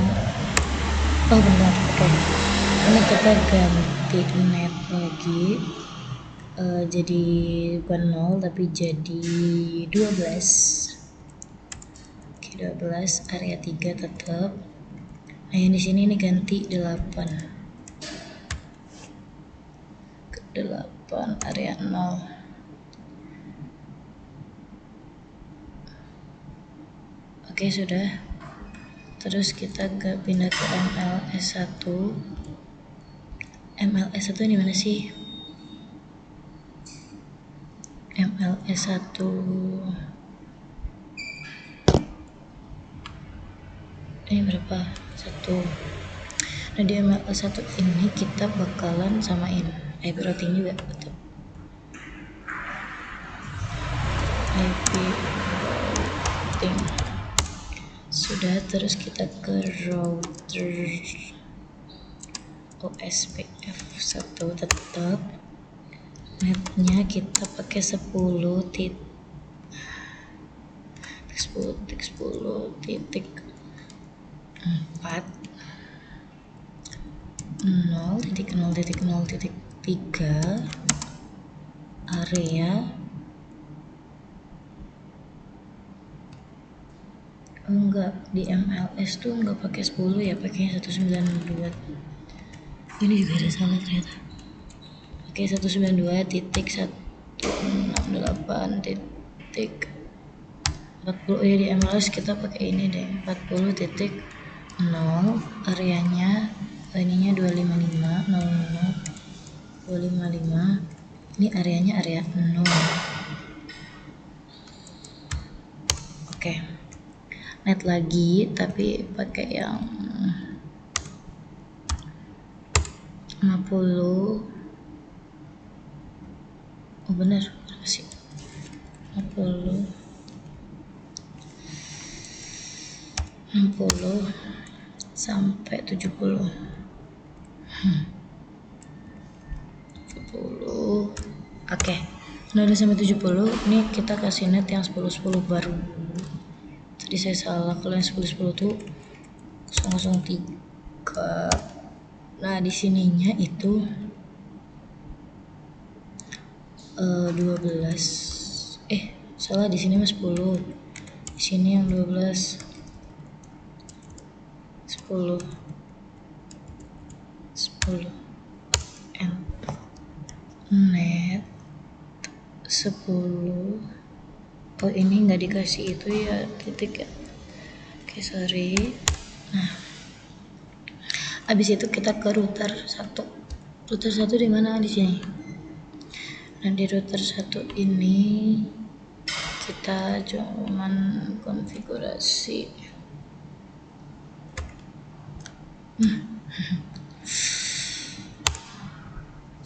Oh benar, oke. Ini kita ganti net lagi, jadi bukan 0 tapi jadi 12. Oke, 12 area 3 tetap. Nah yang di sini ini ganti 8 ke 8 area 0. Oke, sudah. Terus kita pindah ke MLS 1. MLS 1 ini mana sih? MLS 1 ini berapa? 1. Nah di MLS 1 ini kita bakalan samain IP routing juga, betul. IP routing sudah. Terus kita ke router OSPF 1 tetap. Netnya kita pakai 10 titik 4 0 titik 0 titik 0 titik 3 area enggak, di MLS tuh enggak pakai 10 ya, pakainya 192. Ini juga ada salah ternyata. Oke, 192.168 titik 40 ya. Di MLS kita pakai ini deh, 40.0 areanya ininya 255 255. Ini areanya area 0. Oke. Net lagi tapi pakai yang 50. Oh benar, berapa sih? 60 sampai 70. 70. Oke. Nah udah sampai 70. Ini kita kasih net yang 10 baru. Tadi saya salah, kalau yang 10 tuh 003. Nah di sininya itu 12. Salah, di sini mah 10. Di sini yang 12. 10 net 10. Oh, ini nggak dikasih itu ya, titik ya. Oke, sorry. Nah, habis itu kita ke router 1. Router 1 di mana? Di sini. Nah, di router 1 ini kita cuman konfigurasi.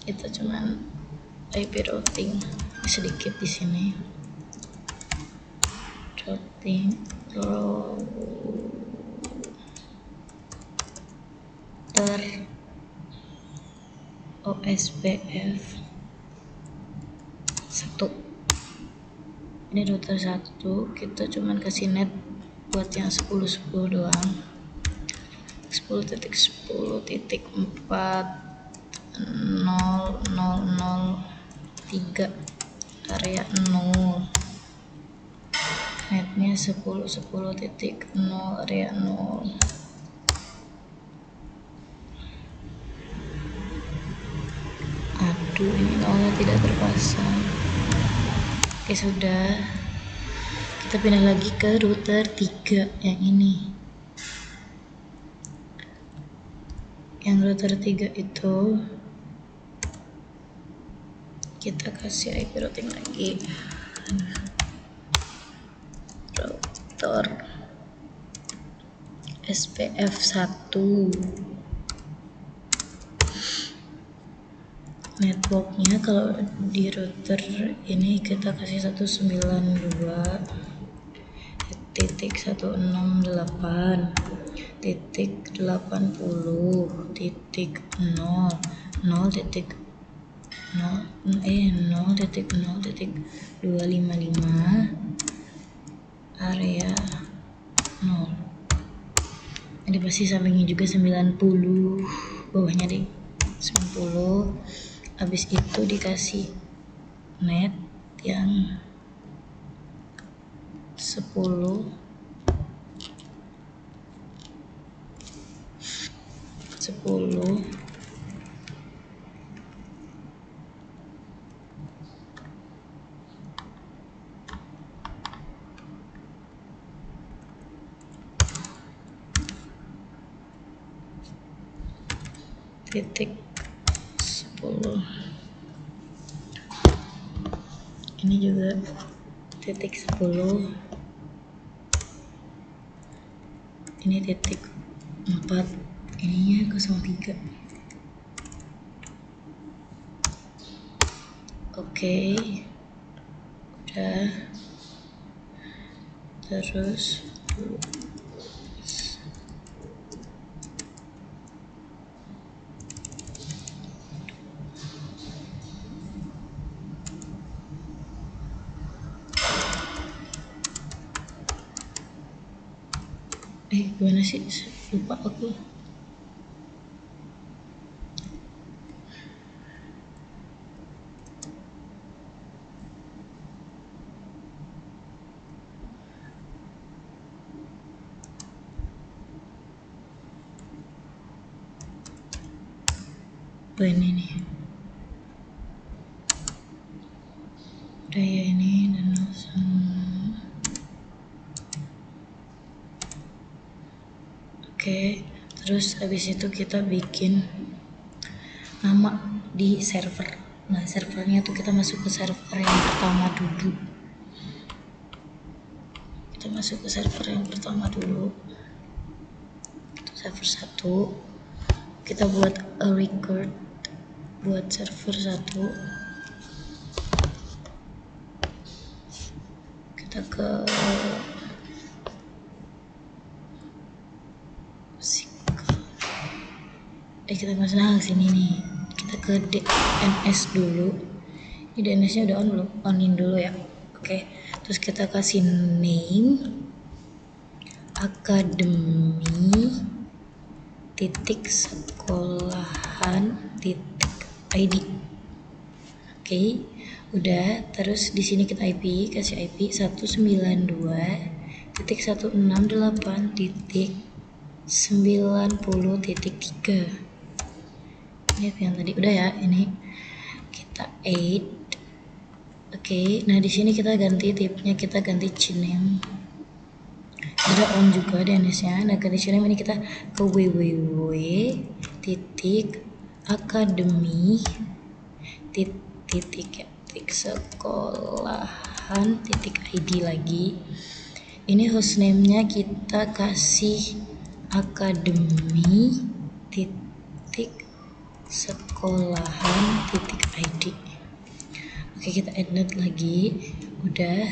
Kita cuman IP routing sedikit di sini. Routing router OSPF 1. Ini router 1, kita cuman kasih net buat yang 10.10 doang. 10.10.4.0.0.0.3 area 0. Netnya 10.10.0 area 0. Aduh, ini nolnya tidak terpasang. Oke, sudah. Kita pindah lagi ke router 3 yang ini. Yang router 3 itu kita kasih IP routing lagi. Router SPF 1. Networknya kalau di router ini kita kasih 192.168.0.0.0.255 area 0. Ini pasti sampingnya juga 90, bawahnya deh 90. Habis itu dikasih net yang 10 titik 10. Ini juga titik 10. Ini titik 4. Ininya 03. Oke, udah. Terus gimana sih, lupa aku. Oh, ini nih daya ini dan langsung. Oke, terus habis itu kita bikin nama di server. Nah, servernya tuh kita masuk ke server yang pertama dulu. Kita masuk ke server yang pertama dulu. Server 1. Kita buat a record buat server 1. Kita ke kita masuk sini nih. Kita ke DNS dulu. Ini DNS-nya udah on belum? Onin dulu ya. Oke. Terus kita kasih name akademi titik sekolahan titik ID. Oke, udah. Terus di sini kita IP, kasih IP 192.168.1. 90.3. Ini yang tadi udah ya, ini kita add. Oke, nah di sini kita ganti tipnya, kita ganti cname. Udah on juga DNS-nya. Nah ganti cname ini kita ke www.akademi.sekolahan.id lagi. Ini hostname-nya kita kasih akademi.sekolahan.id. Oke, kita add lagi. Udah.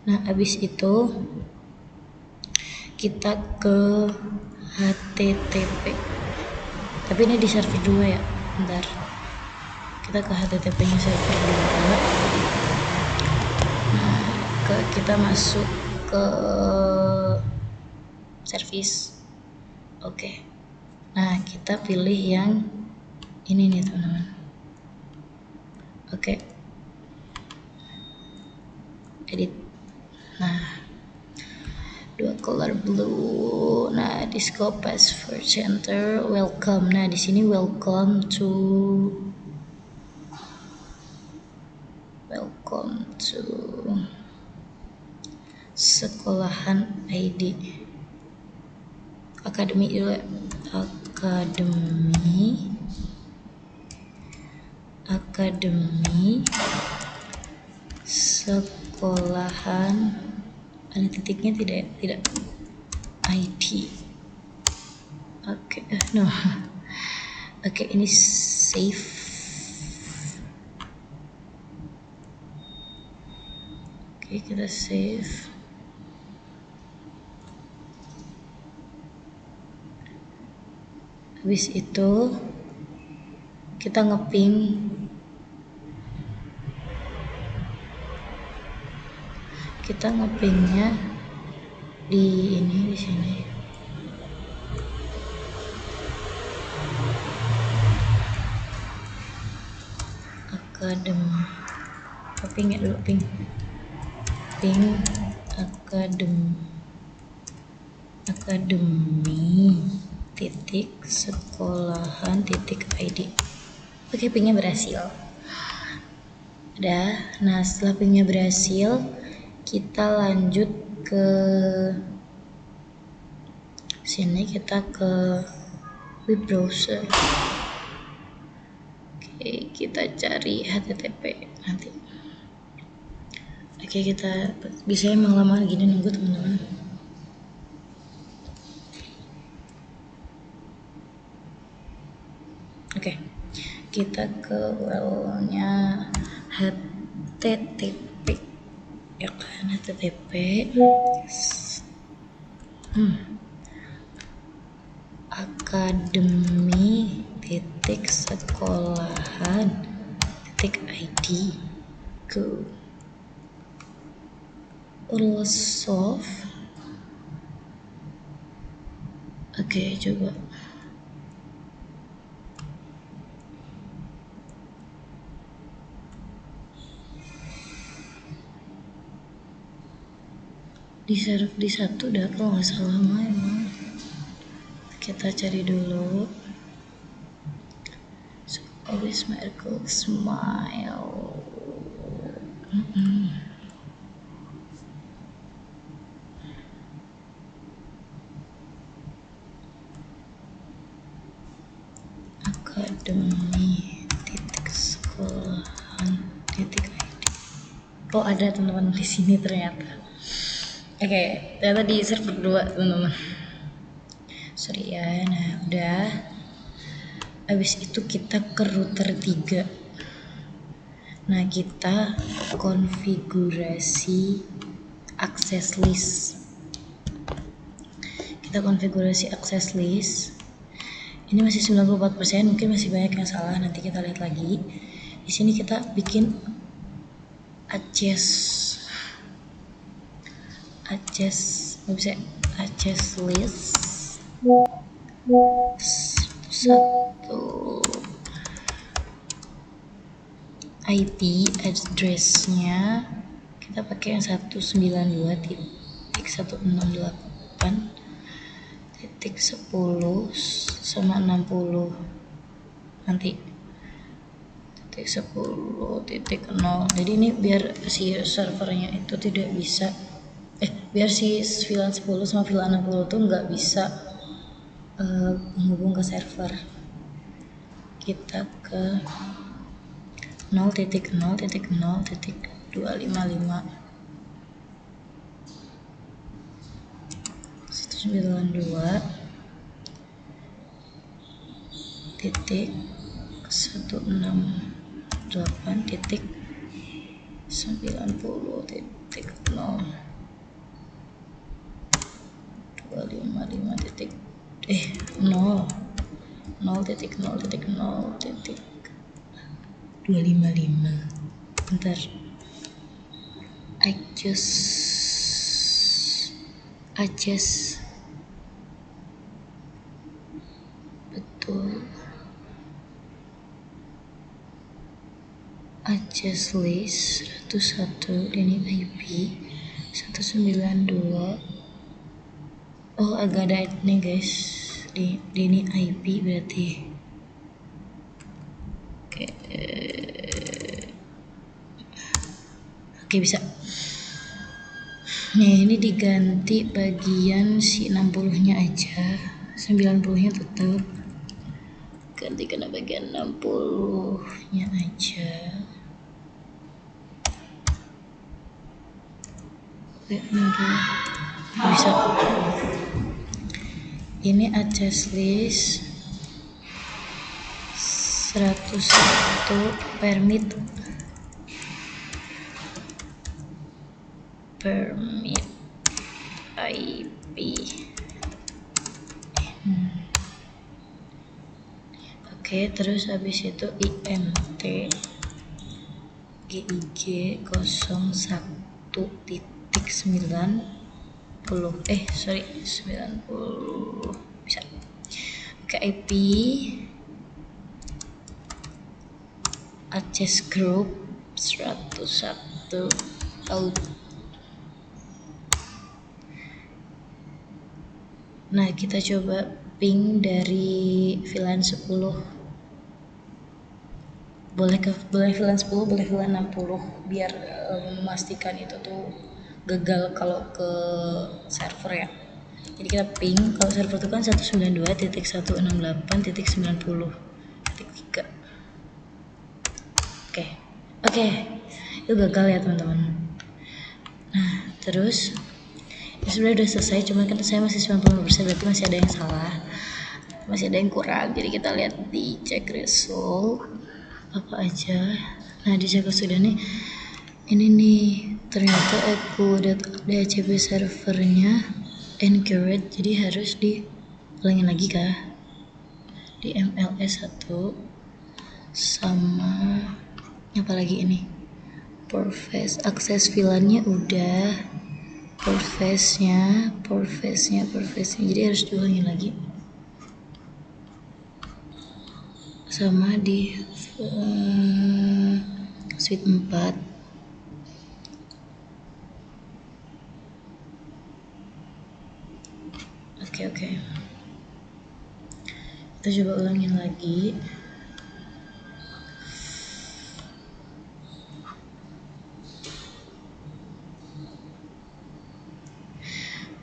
Nah, habis itu kita ke HTTP. Tapi ini di server 2 ya. Bentar. Kita ke HTTP-nya server 2. Nah, kita masuk ke service. Oke. Nah, kita pilih yang ini nih, teman-teman. Oke. Edit. Nah, dua color blue. Nah, di scope password center welcome. Nah, di sini welcome to sekolahan ID. Akademi dulu ya. Akademi sekolahan, ada titiknya tidak ID. Oke, no. Oke, ini save. Oke, kita save. Habis itu kita ngeping ngepingnya di sini. Akademi. Pingnya dulu ping akademi.sekolahan.id. Oke, pingnya berhasil. Udah. Nah, setelah pingnya berhasil, kita lanjut ke sini, kita ke web browser. Oke, kita cari HTTP nanti. Oke, kita bisa emang lama gini nunggu, teman-teman. Oke, kita ke URL-nya HTTP ya kan, HTTP akademi.sekolahan.id. Go. Soft. Oke, coba. Di server di 1 udah kalau nggak salah mah emang. Kita cari dulu. So, always miracle smile. Akademi.sekolahan.id. Oh, ada teman-teman di sini ternyata. Oke, ternyata di server 2, teman-teman. Sorry ya. Nah, udah. Habis itu kita ke router 3. Nah, kita konfigurasi access list. Kita konfigurasi access list. Ini masih 94%, mungkin masih banyak yang salah, nanti kita lihat lagi. Di sini kita bikin access list 1. IP address-nya kita pakai yang 192.168.1.1 titik 10 sama 60 nanti titik 10 titik 0. Jadi ini biar si servernya itu tidak bisa biar si VLAN 10 sama VLAN 60 tuh nggak bisa menghubung ke server. Kita ke 0.0.0.255 192 titik 168 titik 90 titik 0 255 titik 0 0.0.0 titik 255. Bentar, adjust betul, adjust list 101 ini IP 192. Oh, agak ada ini guys, di ini IP berarti. Oke, bisa. Nah, ini diganti bagian si 60-nya aja, 90-nya tetap. Ganti kena bagian 60-nya aja. Bisa. Ini adjust list 101 permit IP. Oke, terus habis itu IMT GIG 01.90 90 bisa. Oke, IP adjust group 101 out. Nah, kita coba ping dari VLAN 10. Boleh VLAN 10, boleh VLAN 60 biar memastikan itu tuh gagal kalau ke server ya. Jadi kita ping, kalau server itu kan 192.168.90.3. Oke, itu gagal ya teman-teman. Nah, terus ya sebenarnya udah selesai, cuman kan saya masih 90%, berarti masih ada yang salah, masih ada yang kurang. Jadi kita lihat di check result apa aja. Nah, di check result ini nih, ternyata aku DHCP servernya incurred, jadi harus diulangin lagi kah di MLS 1 sama apa lagi ini, Portface akses VLAN-nya udah, Portface-nya jadi harus diulangin lagi sama di suite 4. Oke. Kita coba ulangin lagi.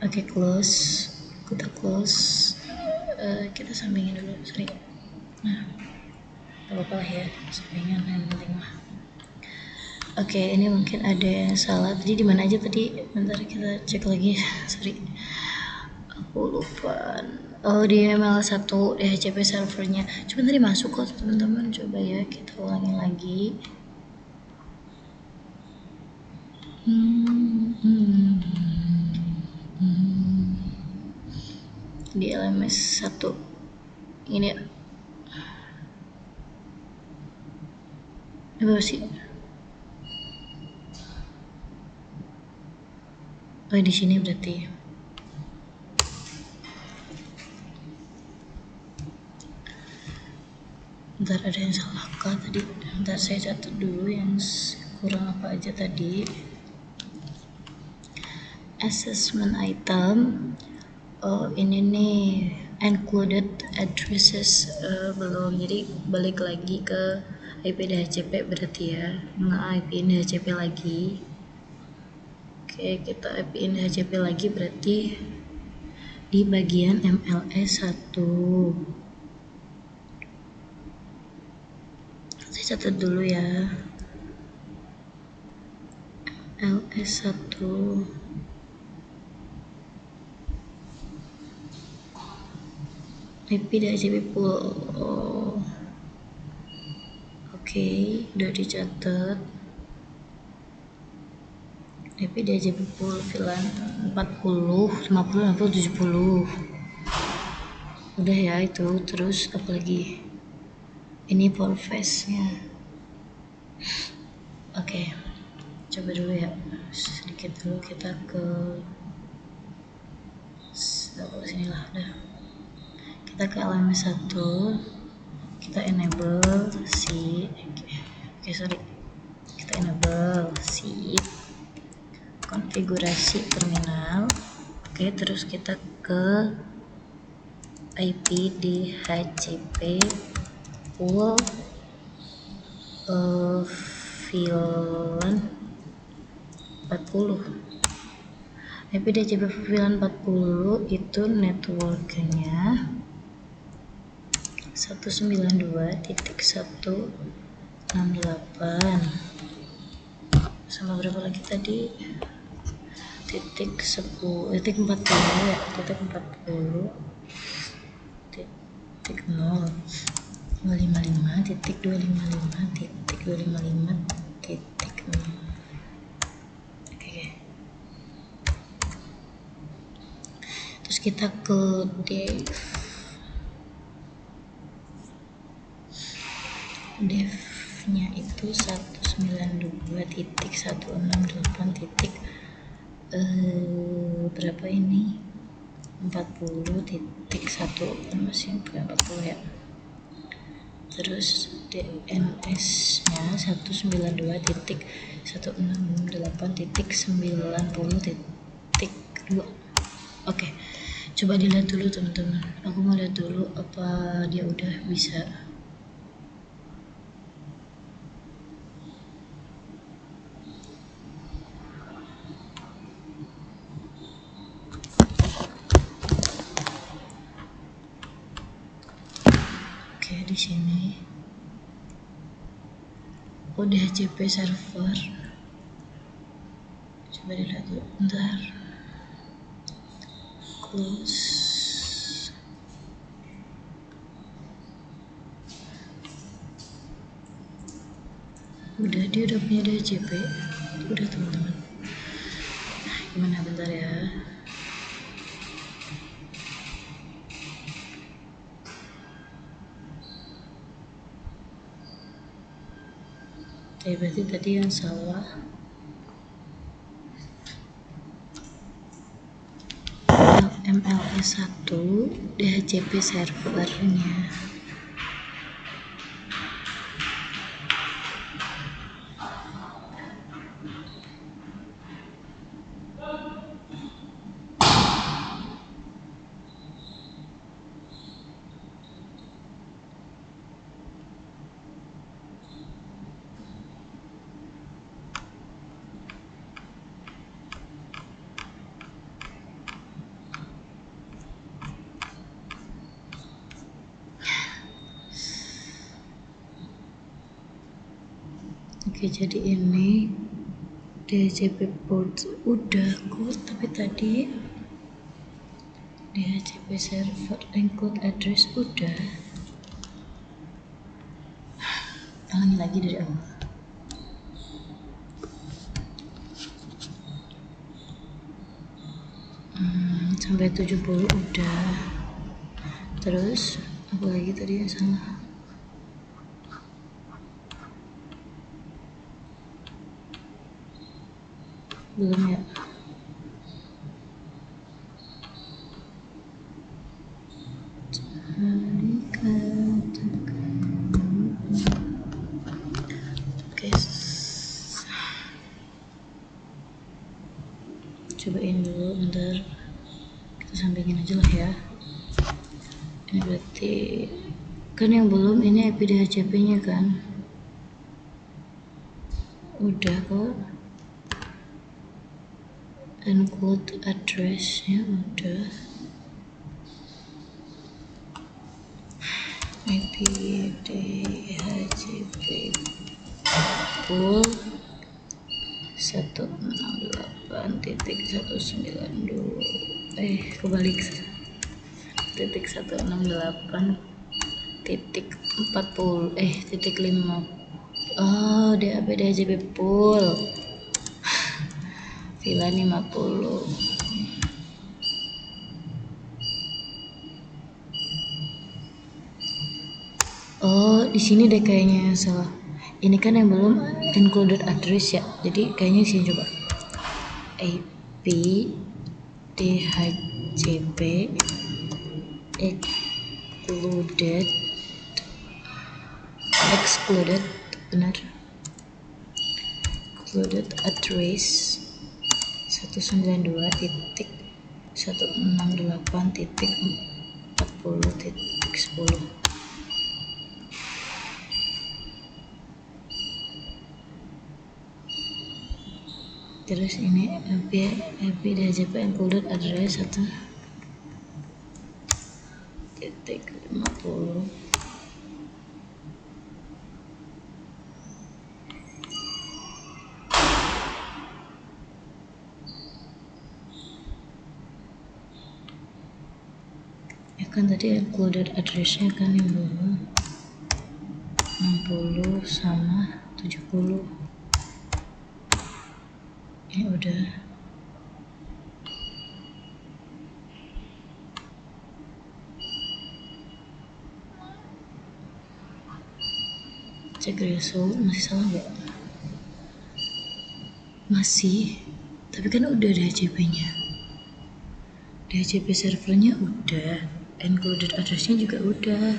Oke, close. Kita close. Kita sampingin dulu, sorry. Nah, gak apa-apa lah ya, sampingan yang penting mah. Oke, ini mungkin ada yang salah. Tadi di mana aja tadi? Bentar kita cek lagi. Sorry, aku lupa. Oh, di ML1 DHCP servernya. Cuma tadi masuk kok teman-teman. Coba ya kita ulangi lagi. Di LMS 1 ini ya. Apa sih? Oh, di sini berarti. Bentar, ada yang salah kah tadi? Bentar, saya catat dulu yang kurang apa aja tadi. Assessment item. Oh ini nih included addresses belum, jadi balik lagi ke IP DHCP berarti ya, nge-IP in DHCP lagi. Oke, kita IP in DHCP lagi berarti di bagian MLS 1. Saya catat dulu ya, MLS 1. IP DHCP pool. Oh. Oke, udah dicatat. IP DHCP pool VLAN 40, 50, 60, 70. Udah ya itu. Terus apa lagi? Ini portface-nya. Oke, coba dulu ya. Sedikit dulu kita ke sini lah. Udah. Kita ke LMS 1. Kita enable si. Sorry. Kita enable si konfigurasi terminal. Oke, terus kita ke IP DHCP pool VLAN 40. IP DHCP VLAN 40 itu networknya 192.168 sama berapa lagi tadi, titik 10, titik 40 ya, titik 40 titik 0 255 titik 255 titik 255 titik 0. Oke. Terus kita ke dev-nya itu 192.168 titik berapa ini, 40 titik 1 masih bukan 40 ya. Terus DNS nya 192.168.90.2. Oke, coba dilihat dulu teman-teman, aku mau lihat dulu apa dia udah bisa. Di sini DHCP server, coba dilihat dulu bentar. Close. Dia udah punya DHCP, udah teman-teman. Gimana, bentar ya. Berarti tadi yang salah MLS 1 DHCP servernya. Oke, jadi ini DHCP port udah good, tapi tadi DHCP server include address udah. Ulangi lagi dari awal. Sampai 70 udah. Terus apa lagi tadi yang salah? Belum ya? Oke, cobain dulu bentar, kita kesampingin aja lah ya. Ini berarti kan yang belum ini IP DHCP nya kan udah kok, include address-nya udah, IP DHCP pool 168.192 kebalik, titik 168 titik 40 titik 5. Oh, DAP DHCP pool VLAN 50. Oh, di sini deh kayaknya yang salah. Ini kan yang belum included address ya. Jadi kayaknya sini coba. IP DHCP excluded benar. Included address 192.168.40.10. Terus ini IP DHCP included address 1.50. Ya kan tadi included address-nya kan yang belum 60 sama 70. Ini udah. Cek result masih salah nggak? Masih, tapi kan udah DHCP-nya. DHCP servernya udah, included address-nya juga udah.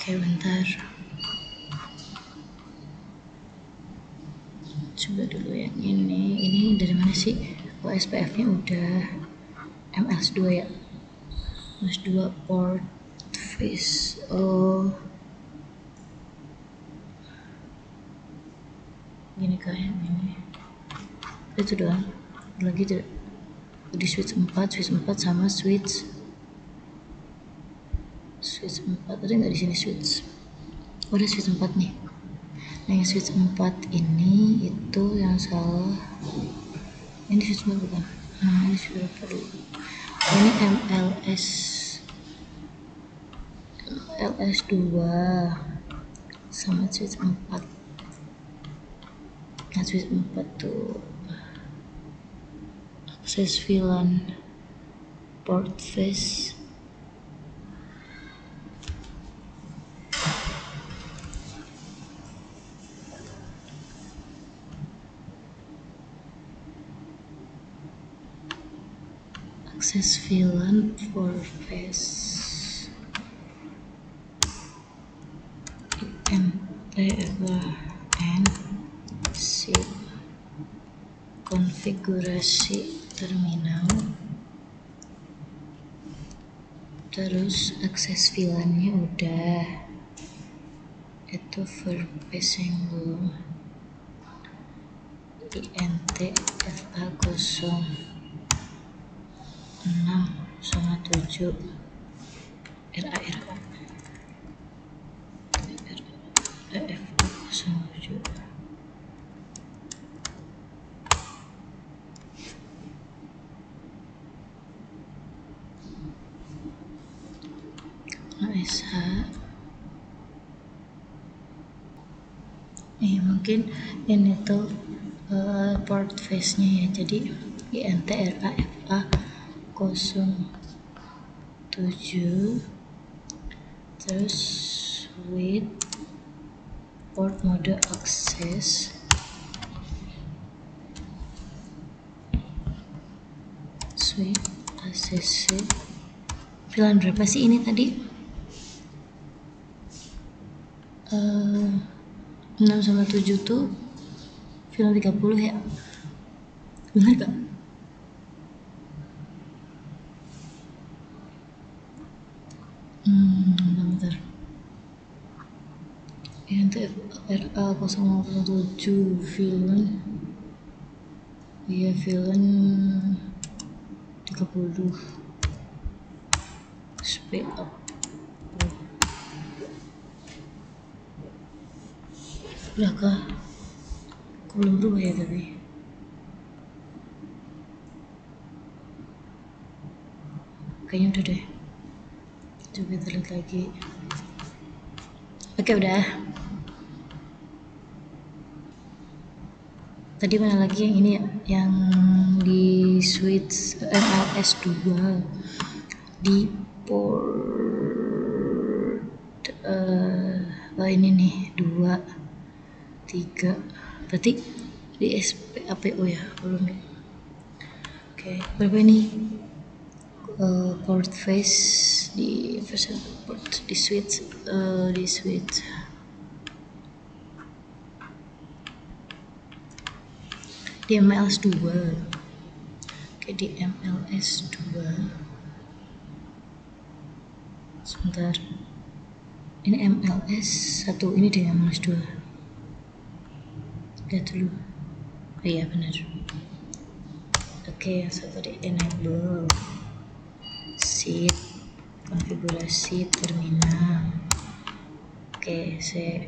Oke, bentar. Coba dulu yang ini. Ini dari mana sih? Oh, SPF-nya udah. MS2 ya. MS2 port face. Oh. Gini kayak ini. Itu doang. Lagi di switch 4 sama switch 4. Ada nggak di sini switch? Oh, ada switch 4 nih. Nah, yang switch 4 ini itu yang salah. Ini switch 4 bukan? Nah, ini switch 4 dulu. Ini MLS 2 sama switch 4. Nah, switch 4 tuh akses VLAN port face. Akses VLAN for face NC konfigurasi terminal, terus akses VLAN-nya udah, itu verpace yang belum, INTFA06 sama 7 RAFA 07. ASH mungkin ini tuh port face nya ya, jadi INTRAFA 07 terus with port mode akses switch ACC. VLAN berapa sih ini tadi? 6 sama 7 tuh film 30 ya? Bener gak? Bentar. INTF RA 007 film. Iya, film 30. Speed up. Udah kah? Kok belum berubah ya tapi? Kayaknya udah deh. Coba kita lihat lagi. Oke, udah. Tadi mana lagi yang ini ya? Yang di switch MLS 2 di port ini nih 2 3 berarti di SPAPO ya, belum ya? Oke, berapa ini? Port face di version port di switch di MLS 2. Oke, di MLS 2 sebentar, ini MLS 1, ini di MLS 2. Lihat dulu. Oh iya benar. Oke, yang satu di enable seat konfigurasi terminal. Oke, saya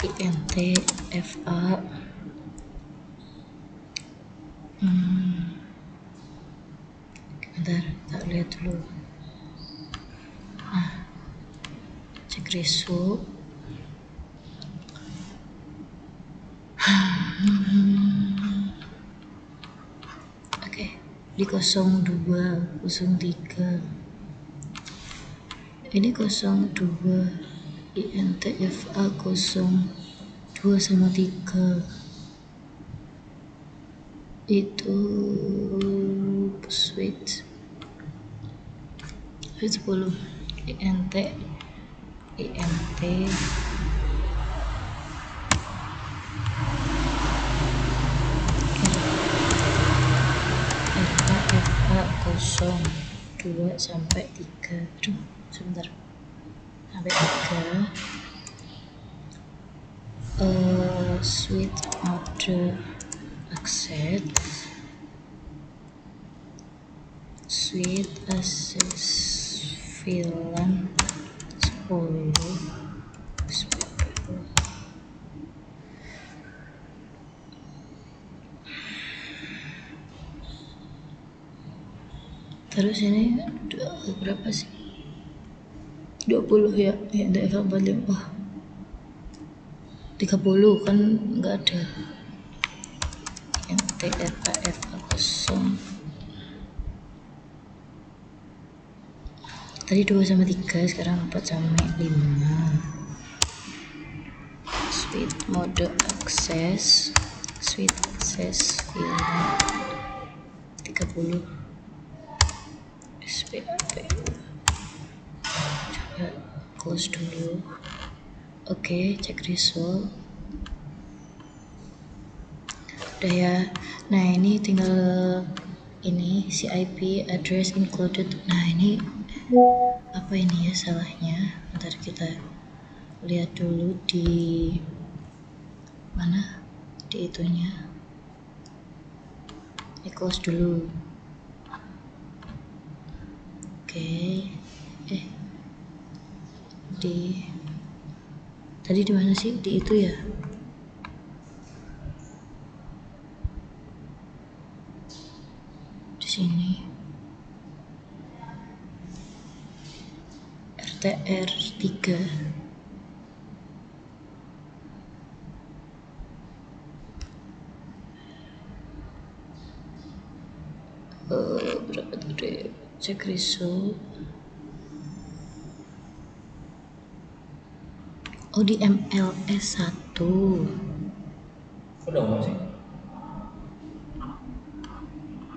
INTFA bentar, tak lihat dulu. Cek resu. Oke, di 02 03 ini 02 INTFA 02 sama 3 itu switch 10 INT FA 02 sampai 3. Aduh, sebentar. Sampai 3. Switch mode access, switch access film 10 terus ini berapa sih? 20 ya, DFA 45. 30 kan nggak ada. Yang TRAFA 0 tadi 2 sama 3, sekarang 4 sama 5. Switch mode access, switch access film 30 SPAPO. Coba close dulu. Oke, cek result. Udah ya. Nah, ini tinggal ini IP address included. Nah, ini apa ini ya salahnya? Bentar kita lihat dulu di mana, di itunya. Ini close dulu. Oke. Di tadi di mana sih? Di itu ya. Di sini. RTR 3. Berapa tadi? Cek result. Oh, di MLS 1. Udah ngomong sih?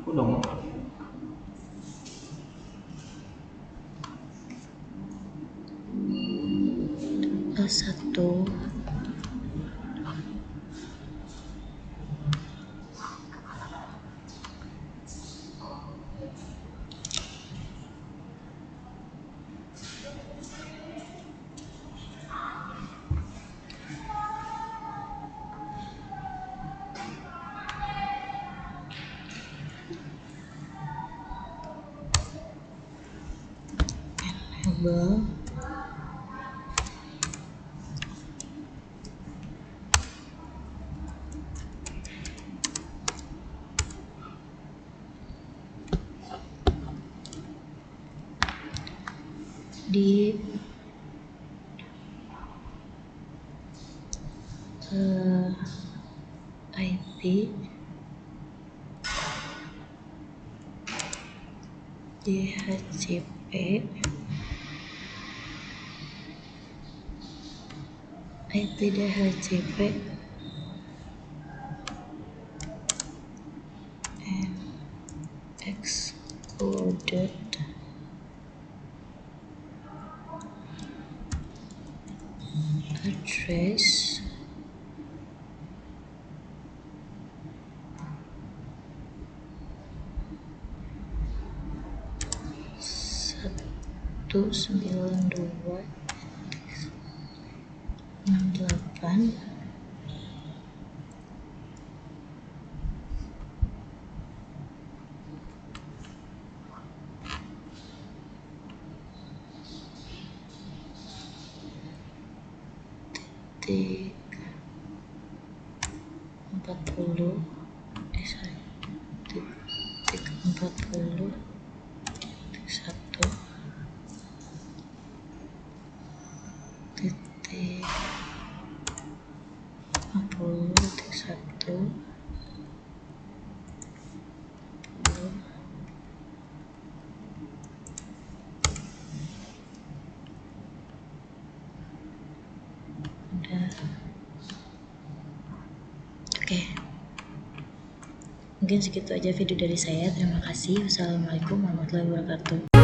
Udah ngomong? 1 enable di IP DHCP IP DHCP and excluded address satu 92.68 titik 40 titik 40 titik 1 titik 50 titik 1 udah. Oke, mungkin segitu aja video dari saya. Terima kasih. Wassalamualaikum warahmatullahi wabarakatuh.